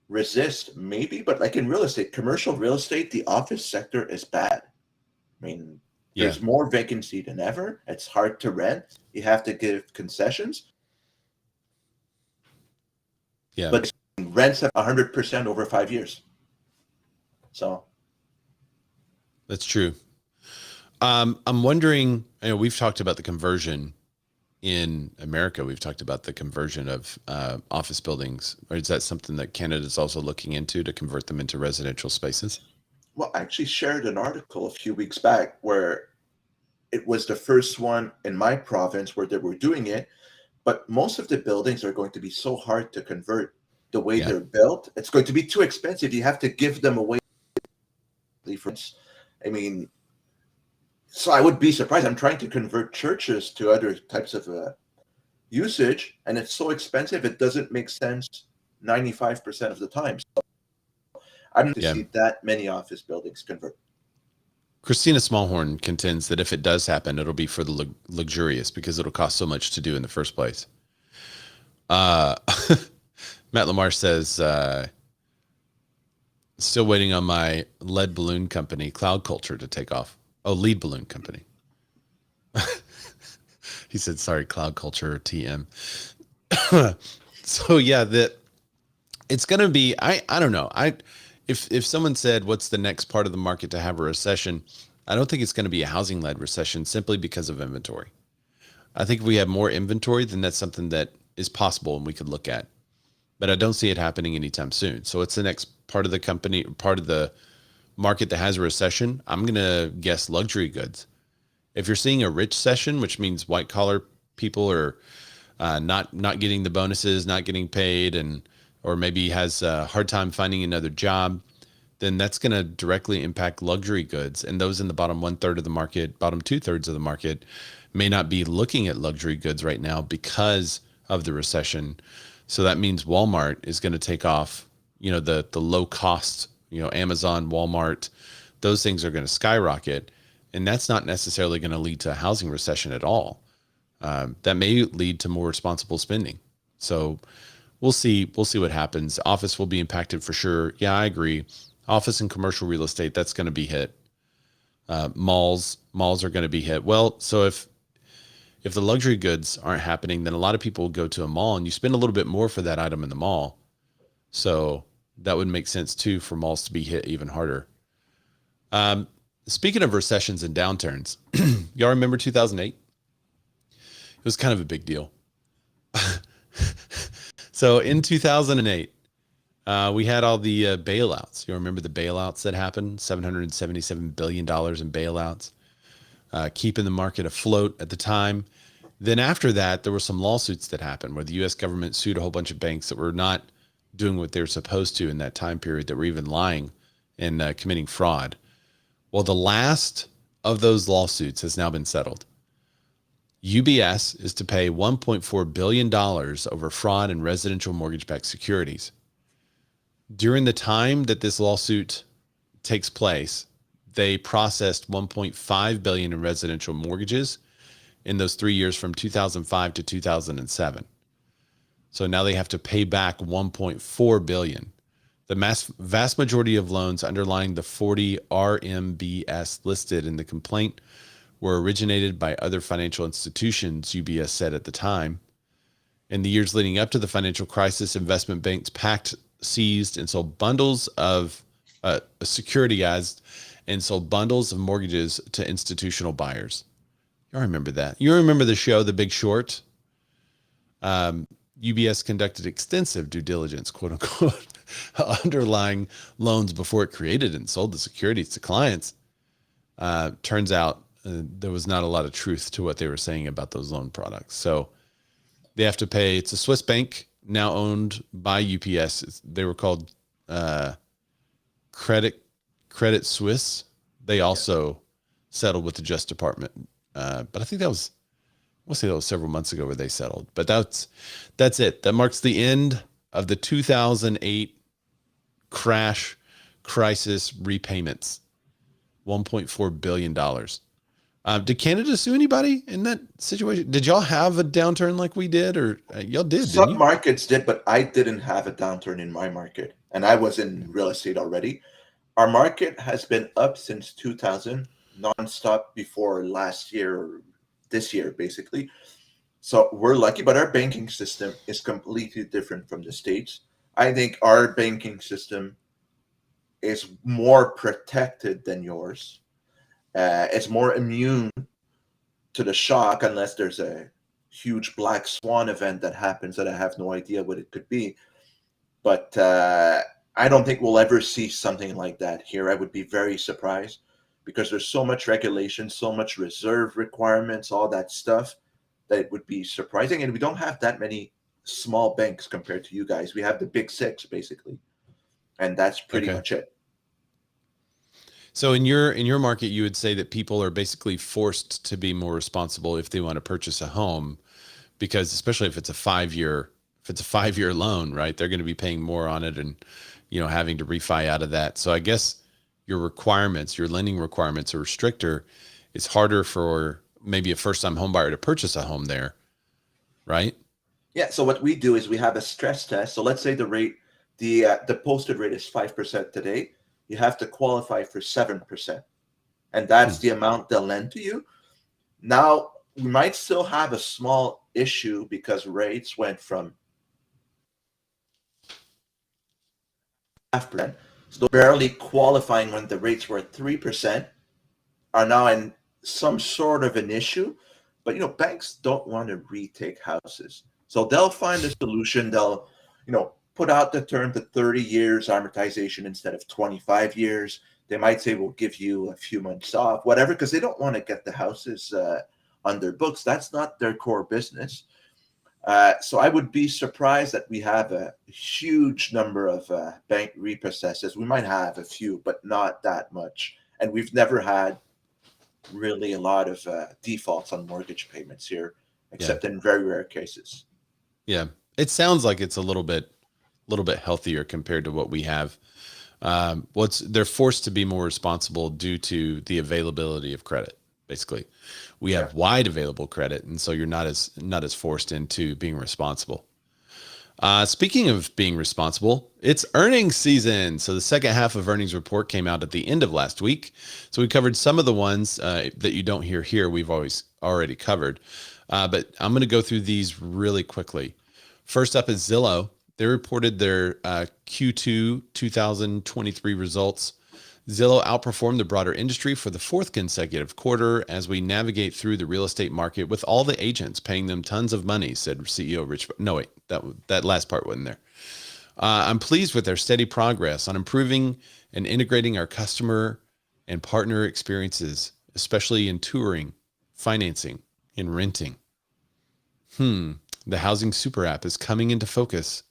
resist? Maybe. But like in real estate, commercial real estate, the office sector is bad. I mean, there's more vacancy than ever. It's hard to rent. You have to give concessions. Yeah. But rents at 100% over 5 years. So that's true. I'm wondering, we've talked about the conversion in America. We've talked about the conversion of office buildings. Or is that something that Canada is also looking into to convert them into residential spaces? Well, I actually shared an article a few weeks back where it was the first one in my province where they were doing it. But most of the buildings are going to be so hard to convert the way they're built. It's going to be too expensive. You have to give them away. I mean, so I would be surprised. I'm trying to convert churches to other types of usage, and it's so expensive, it doesn't make sense 95% of the time. So I'm going to see that many office buildings convert. Christina Smallhorn contends that if it does happen, it'll be for the luxurious because it'll cost so much to do in the first place. Matt Lamar says, still waiting on my lead balloon company, Cloud Culture, to take off. Oh, lead balloon company. He said, sorry, Cloud Culture, TM. So yeah, it's going to be, I don't know. If someone said, what's the next part of the market to have a recession? I don't think it's going to be a housing led recession simply because of inventory. I think if we have more inventory, then that's something that is possible and we could look at, but I don't see it happening anytime soon. So it's the next part of the market that has a recession. I'm going to guess luxury goods. If you're seeing a recession, which means white collar people are not getting the bonuses, not getting paid, or maybe has a hard time finding another job, then that's going to directly impact luxury goods. And those in the bottom 1/3 of the market, bottom 2/3 of the market may not be looking at luxury goods right now because of the recession. So that means Walmart is going to take off, the low cost, Amazon, Walmart, those things are going to skyrocket. And that's not necessarily going to lead to a housing recession at all. That may lead to more responsible spending. So we'll see what happens. Office will be impacted for sure. Yeah, I agree. Office and commercial real estate, that's going to be hit. Malls are going to be hit. Well, so if the luxury goods aren't happening, then a lot of people will go to a mall and you spend a little bit more for that item in the mall. So that would make sense too for malls to be hit even harder. Speaking of recessions and downturns, y'all remember 2008? It was kind of a big deal. So in 2008, we had all the bailouts. You remember the bailouts that happened? $777 billion in bailouts, keeping the market afloat at the time. Then after that, there were some lawsuits that happened where the U.S. government sued a whole bunch of banks that were not doing what they're supposed to in that time period, that were even lying and committing fraud. Well, the last of those lawsuits has now been settled. UBS is to pay $1.4 billion over fraud in residential mortgage-backed securities. During the time that this lawsuit takes place, they processed $1.5 billion in residential mortgages in those 3 years from 2005 to 2007. So now they have to pay back $1.4 billion. The vast majority of loans underlying the 40 RMBS listed in the complaint were originated by other financial institutions, UBS said at the time. In the years leading up to the financial crisis, investment banks packed, seized, and sold bundles of securitized and sold bundles of mortgages to institutional buyers. You remember that. You remember the show, The Big Short? UBS conducted extensive due diligence, quote unquote, underlying loans before it created and sold the securities to clients. Turns out there was not a lot of truth to what they were saying about those loan products. So they have to pay. It's a Swiss bank now owned by UPS. They were called Credit Suisse. They also settled with the Justice Department. But I think that was, we'll say that was several months ago where they settled. But that's it. That marks the end of the 2008 crisis repayments. $1.4 billion. Did Canada sue anybody in that situation? Did y'all have a downturn like we did, or y'all did? Some markets did, but I didn't have a downturn in my market, and I was in real estate already. Our market has been up since 2000, nonstop before last year, or this year, basically. So we're lucky, but our banking system is completely different from the States. I think our banking system is more protected than yours. It's more immune to the shock, unless there's a huge black swan event that happens that I have no idea what it could be. But I don't think we'll ever see something like that here. I would be very surprised because there's so much regulation, so much reserve requirements, all that stuff, that it would be surprising. And we don't have that many small banks compared to you guys. We have the big six, basically. And that's pretty much it. So in your market, you would say that people are basically forced to be more responsible if they want to purchase a home, because especially if it's a 5-year loan, right? They're going to be paying more on it and, having to refi out of that. So I guess your lending requirements are stricter. It's harder for maybe a first-time home buyer to purchase a home there, right? Yeah. So what we do is we have a stress test. So let's say the rate, the posted rate is 5% today. You have to qualify for 7%. And that's the amount they'll lend to you. Now, we might still have a small issue because rates went from 0.5%. So barely qualifying when the rates were at 3% are now in some sort of an issue. But, banks don't want to retake houses. So they'll find a solution. They'll, put out the term to 30 years amortization instead of 25 years. They might say, we'll give you a few months off, whatever, because they don't want to get the houses on their books. That's not their core business. So I would be surprised that we have a huge number of bank repossesses. We might have a few, but not that much. And we've never had really a lot of defaults on mortgage payments here, except in very rare cases. Yeah. It sounds like it's a little bit healthier compared to what we have. They're forced to be more responsible due to the availability of credit. Basically, we have wide available credit, and so you're not as forced into being responsible. Speaking of being responsible, it's earnings season. So the second half of earnings report came out at the end of last week. So we covered some of the ones that you don't hear here. We've already covered, but I'm going to go through these really quickly. First up is Zillow. They reported their Q2 2023 results. Zillow outperformed the broader industry for the fourth consecutive quarter as we navigate through the real estate market with all the agents paying them tons of money, said CEO Rich. No, wait, that last part wasn't there. I'm pleased with their steady progress on improving and integrating our customer and partner experiences, especially in touring, financing, and renting. The housing super app is coming into focus,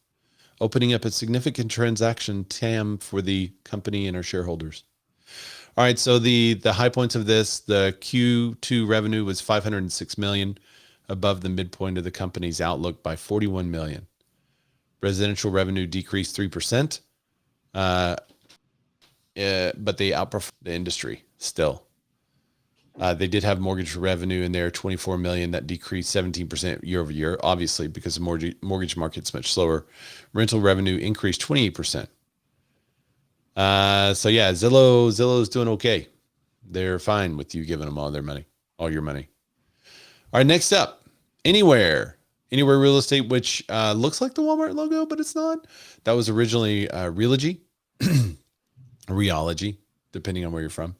opening up a significant transaction TAM for the company and our shareholders. All right, so the high points of this, the Q2 revenue was $506 million, above the midpoint of the company's outlook by $41 million. Residential revenue decreased 3%, but they outperformed the industry still. They did have mortgage revenue in there, $24 million, that decreased 17% year over year, obviously because the mortgage market's much slower. Rental revenue increased 28%. So yeah, Zillow's doing okay. They're fine with you giving them all your money. All right, next up, Anywhere Real Estate, which looks like the Walmart logo, but it's not. That was originally Realogy, Reology, depending on where you're from.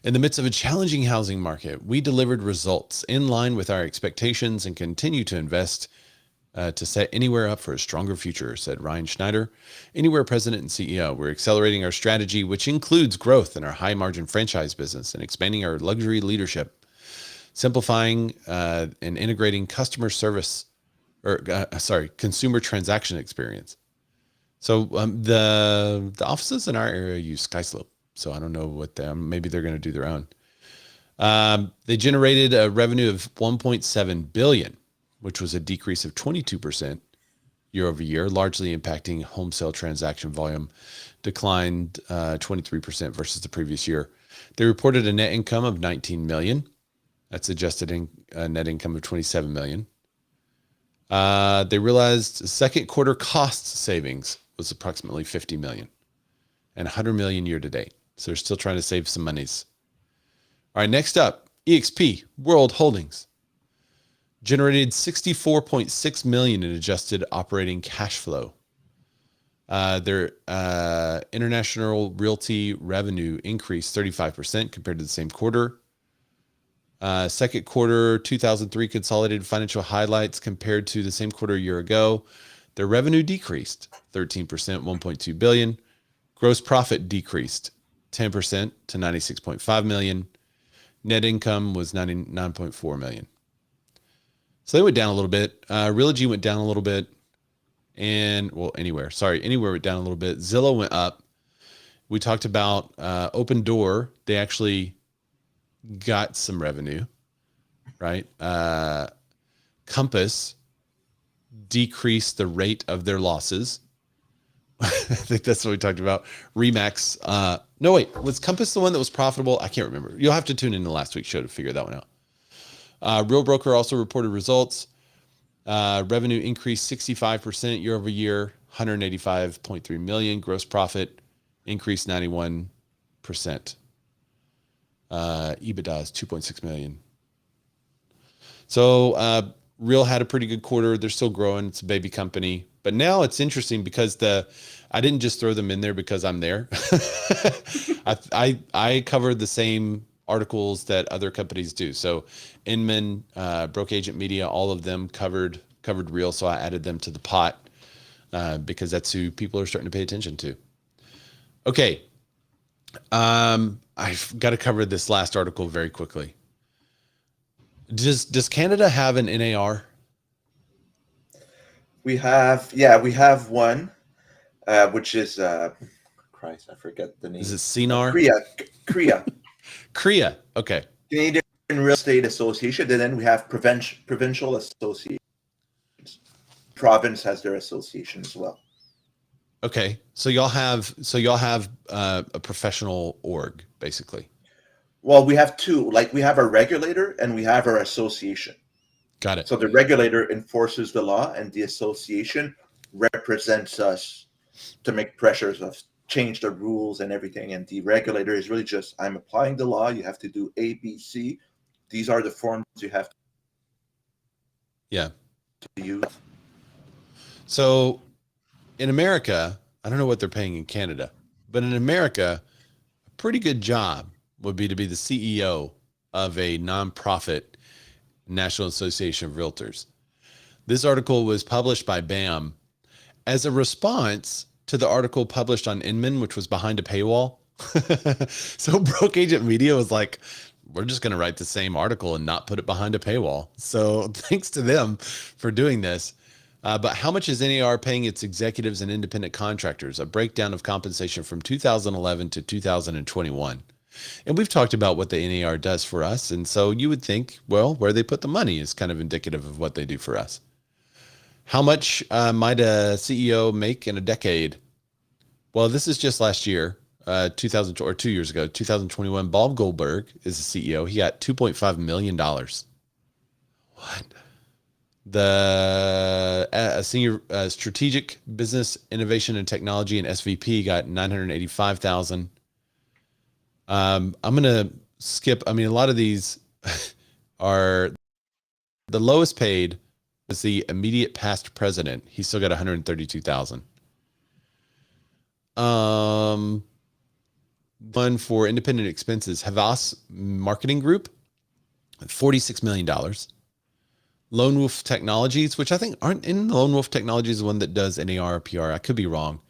In the midst of a challenging housing market, we delivered results in line with our expectations and continue to invest to set Anywhere up for a stronger future, said Ryan Schneider, Anywhere president and CEO. We're accelerating our strategy, which includes growth in our high-margin franchise business and expanding our luxury leadership, simplifying and integrating consumer transaction experience. So the offices in our area use SkySlope. So I don't know what maybe they're going to do their own. They generated a revenue of $1.7 billion, which was a decrease of 22% year over year, largely impacting home sale transaction volume, declined 23% versus the previous year. They reported a net income of $19 million. That's adjusted net income of $27 million. They realized second quarter cost savings was approximately $50 million and $100 million year to date. So they're still trying to save some monies. All right, next up, EXP World Holdings generated $64.6 million in adjusted operating cash flow. Their international realty revenue increased 35% compared to the same quarter. Second quarter 2023 consolidated financial highlights compared to the same quarter a year ago. Their revenue decreased 13%, $1.2 billion. Gross profit decreased 10% to $96.5 million. Net income was $99.4 million. So they went down a little bit. Realogy went down a little bit. Anywhere went down a little bit. Zillow went up. We talked about Open Door. They actually got some revenue, right? Compass decreased the rate of their losses. I think that's what we talked about. Remax. No, wait, was Compass the one that was profitable? I can't remember. You'll have to tune into last week's show to figure that one out. Real Broker also reported results. Revenue increased 65% year over year, $185.3 million. Gross profit increased 91%. EBITDA is $2.6 million. So Real had a pretty good quarter. They're still growing. It's a baby company. But now it's interesting because I didn't just throw them in there because I'm there. I covered the same articles that other companies do. So Inman, Broke Agent Media, all of them covered Real. So I added them to the pot because that's who people are starting to pay attention to. Okay. I've got to cover this last article very quickly. Does Canada have an NAR? We have one, which is Christ, I forget the Is name. it CNAR? CREA, CREA. Okay. Canadian Real Estate Association, and then we have provincial associations. Province has their association as well. Okay. So y'all have a professional org, basically. Well, we have two. Like we have our regulator and we have our association. Got it. So the regulator enforces the law, and the association represents us to make pressures of change the rules and everything. And the regulator is really just, I'm applying the law. You have to do A, B, C. These are the forms you have Yeah. to use. So in America, I don't know what they're paying in Canada, but in America, a pretty good job would be to be the CEO of a nonprofit National Association of Realtors. This article was published by BAM as a response to the article published on Inman, which was behind a paywall. So Broke Agent Media was like, we're just going to write the same article and not put it behind a paywall. So thanks to them for doing this. But how much is NAR paying its executives and independent contractors? A breakdown of compensation from 2011 to 2021. And we've talked about what the NAR does for us. And so you would think, well, where they put the money is kind of indicative of what they do for us. How much might a CEO make in a decade? Well, this is just last year, 2000 or 2 years ago, 2021. Bob Goldberg is the CEO. He got $2.5 million. What? The senior strategic business innovation and technology and SVP got 985,000. I'm going to skip. I mean, a lot of these are the lowest paid is the immediate past president. He still got 132,000. One for independent expenses, Havas Marketing Group, $46 million. Lone Wolf Technologies, which I think aren't in Lone Wolf Technologies, the one that does NAR, PR. I could be wrong,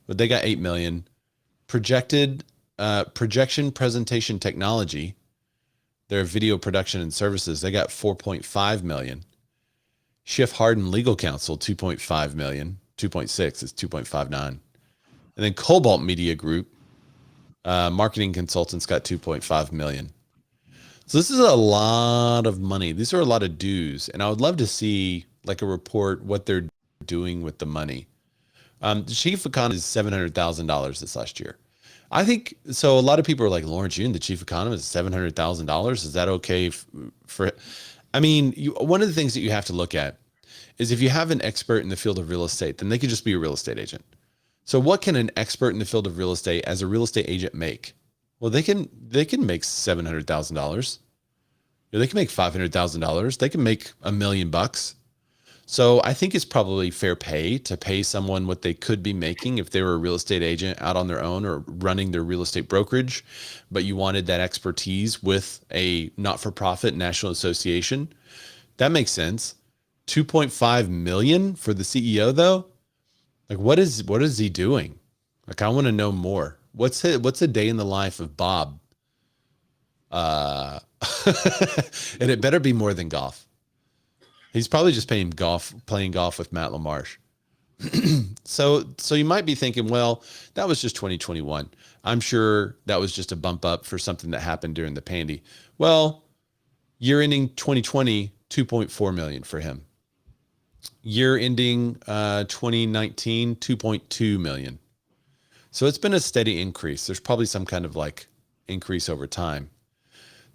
but they got $8 million. Projection Presentation Technology, their video production and services, they got 4.5 million. Schiff Harden Legal Counsel, 2.5 million. 2.6 is 2.59. And then Cobalt Media Group, marketing consultants, got 2.5 million. So this is a lot of money. These are a lot of dues. And I would love to see like a report what they're doing with the money. The chief economist is $700,000 this last year. I think so. A lot of people are like, Lawrence Yun, the chief economist, $700,000. Is that okay for? I mean, one of the things that you have to look at is if you have an expert in the field of real estate, then they could just be a real estate agent. So what can an expert in the field of real estate as a real estate agent make? Well, they can make $700,000. They can make $500,000. They can make $1 million. So I think it's probably fair pay to pay someone what they could be making if they were a real estate agent out on their own or running their real estate brokerage, but you wanted that expertise with a not-for-profit national association. That makes sense. 2.5 million for the CEO though? Like what is he doing? Like I want to know more. What's a day in the life of Bob? And it better be more than golf. He's probably just playing golf with Matt LaMarche. So you might be thinking, well, that was just 2021. I'm sure that was just a bump up for something that happened during the pandy. Well, year ending 2020, 2.4 million for him. Year ending 2019, 2.2 million. So it's been a steady increase. There's probably some kind of like increase over time.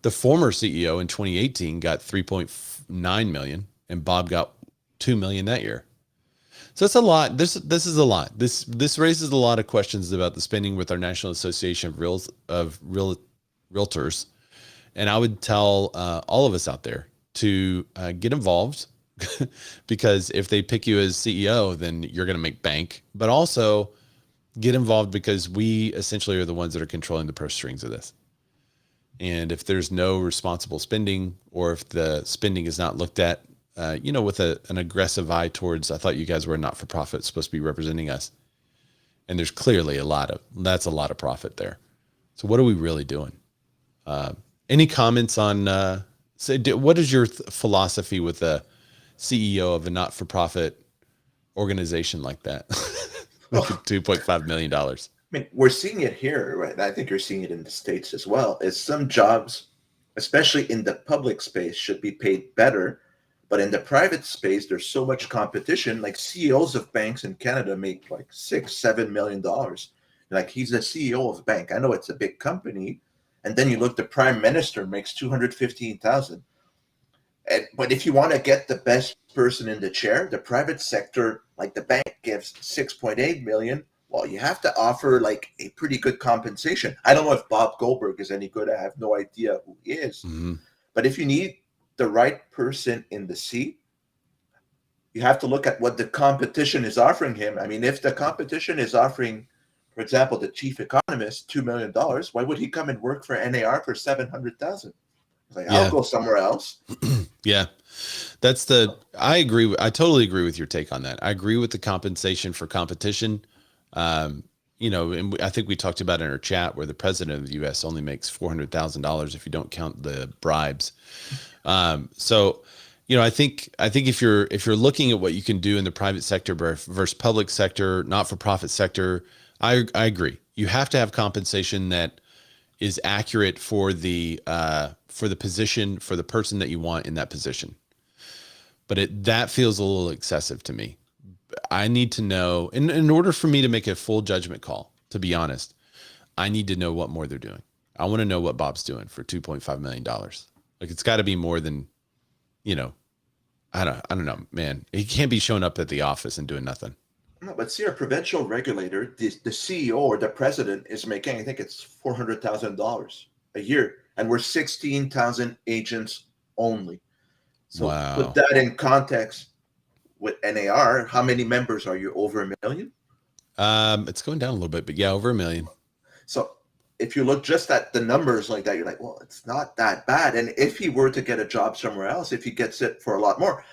The former CEO in 2018 got 3.9 million. And Bob got 2 million that year. So it's a lot. This is a lot. This raises a lot of questions about the spending with our National Association of Realtors. And I would tell all of us out there to get involved because if they pick you as CEO, then you're going to make bank. But also get involved because we essentially are the ones that are controlling the purse strings of this. And if there's no responsible spending, or if the spending is not looked at with an aggressive eye towards, I thought you guys were a not-for-profit supposed to be representing us. And there's clearly that's a lot of profit there. So what are we really doing? Any comments on, what is your philosophy with a CEO of a not-for-profit organization like that? With Oh, $2.5 million. I mean, we're seeing it here, right? I think you're seeing it in the States as well, is some jobs, especially in the public space, should be paid better. But in the private space, there's so much competition. Like CEOs of banks in Canada make like $6-7 million. Like he's a CEO of a bank. I know it's a big company. And then you look, the prime minister makes 215,000. But if you want to get the best person in the chair, the private sector, like the bank, gives 6.8 million. Well, you have to offer like a pretty good compensation. I don't know if Bob Goldberg is any good. I have no idea who he is. Mm-hmm. But if you need the right person in the seat, you have to look at what the competition is offering him. I mean, if the competition is offering, for example, the chief economist $2 million, why would he come and work for NAR for 700,000? Like, I'll go somewhere else. Yeah. I agree. I totally agree with your take on that. I agree with the compensation for competition. And I think we talked about in our chat where the president of the U.S. only makes $400,000 if you don't count the bribes. So, I think if you're looking at what you can do in the private sector versus public sector, not-for-profit sector, I agree. You have to have compensation that is accurate for the position, for the person that you want in that position. But that feels a little excessive to me. I need to know, in order for me to make a full judgment call, to be honest, I need to know what more they're doing. I want to know what Bob's doing for $2.5 million. Like, it's got to be more than, I don't know, man. He can't be showing up at the office and doing nothing. No, but see, our provincial regulator, the CEO or the president is making, I think it's $400,000 a year, and we're 16,000 agents only. So Wow. Put that in context with NAR. How many members are you? Over a million? It's going down a little bit, but yeah, over a million. So if you look just at the numbers like that, you're like, well, it's not that bad. And if he were to get a job somewhere else, if he gets it for a lot more,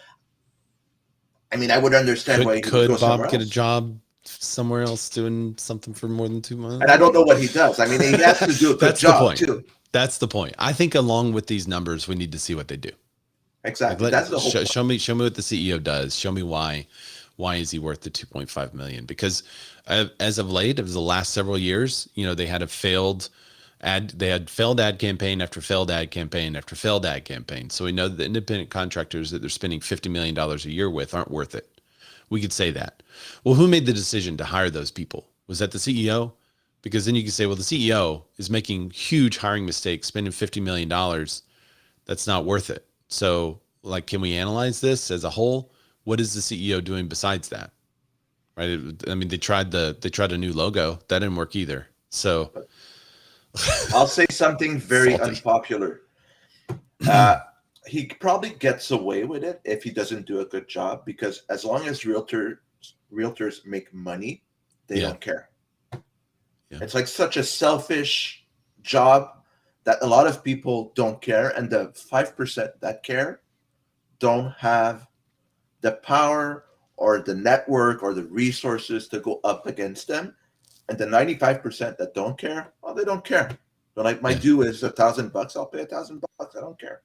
I mean, I would understand why he would go somewhere Bob get a else. job somewhere else doing something for more than 2 months? And I don't know what he does. I mean, he has to do a good job too. That's the point. I think along with these numbers, we need to see what they do. Exactly. That's the whole point. Show me what the CEO does. Show me why is he worth the 2.5 million? Because as of late, of the last several years, they had failed ad campaign after failed ad campaign after failed ad campaign. So we know that the independent contractors that they're spending $50 million a year with aren't worth it. We could say that. Well, who made the decision to hire those people? Was that the CEO? Because then you can say, well, the CEO is making huge hiring mistakes, spending $50 million. That's not worth it. So, like, can we analyze this as a whole? What is the CEO doing besides that? Right? I mean, they tried a new logo. That didn't work either. So I'll say something very unpopular. He probably gets away with it if he doesn't do a good job, because as long as realtors make money, they don't care. Yeah. It's like such a selfish job that a lot of people don't care, and the 5% that care don't have the power or the network or the resources to go up against them. And the 95% that don't care, well, they don't care. But like, my due is $1,000. I'll pay $1,000. I don't care.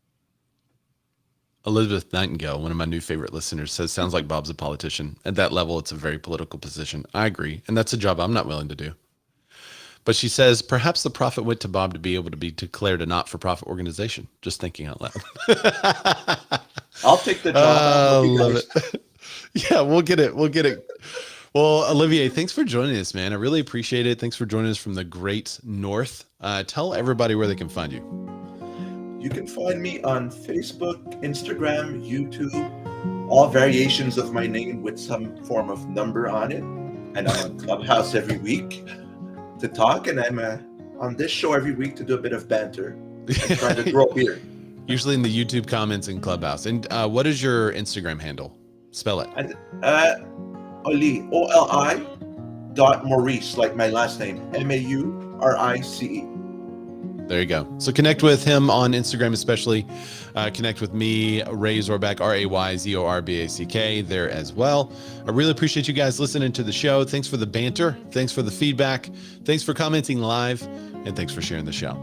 Elizabeth Nightingale, one of my new favorite listeners, says, sounds like Bob's a politician. At that level, it's a very political position. I agree. And that's a job I'm not willing to do. But she says, perhaps the profit went to Bob to be able to be declared a not-for-profit organization. Just thinking out loud. I'll take the job. Love it. Yeah, we'll get it. Well, Olivier, thanks for joining us, man. I really appreciate it. Thanks for joining us from the great north. Tell everybody where they can find you. You can find me on Facebook, Instagram, YouTube, all variations of my name with some form of number on it. And I'm on Clubhouse every week to talk, and I'm on this show every week to do a bit of banter and try to grow here. Usually in the YouTube comments and Clubhouse. And what is your Instagram handle? Spell it. And Oli.Maurice, like my last name, Maurice. There you go. So connect with him on Instagram, especially. Connect with me, Ray Zorback, RayZorback, there as well. I really appreciate you guys listening to the show. Thanks for the banter. Thanks for the feedback. Thanks for commenting live. and thanks for sharing the show.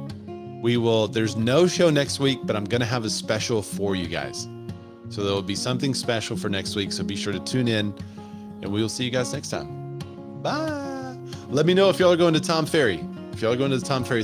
There's no show next week, but I'm going to have a special for you guys. So there will be something special for next week. So be sure to tune in, and we will see you guys next time. Bye. Let me know if y'all are going to Tom Ferry. If y'all are going to the Tom Ferry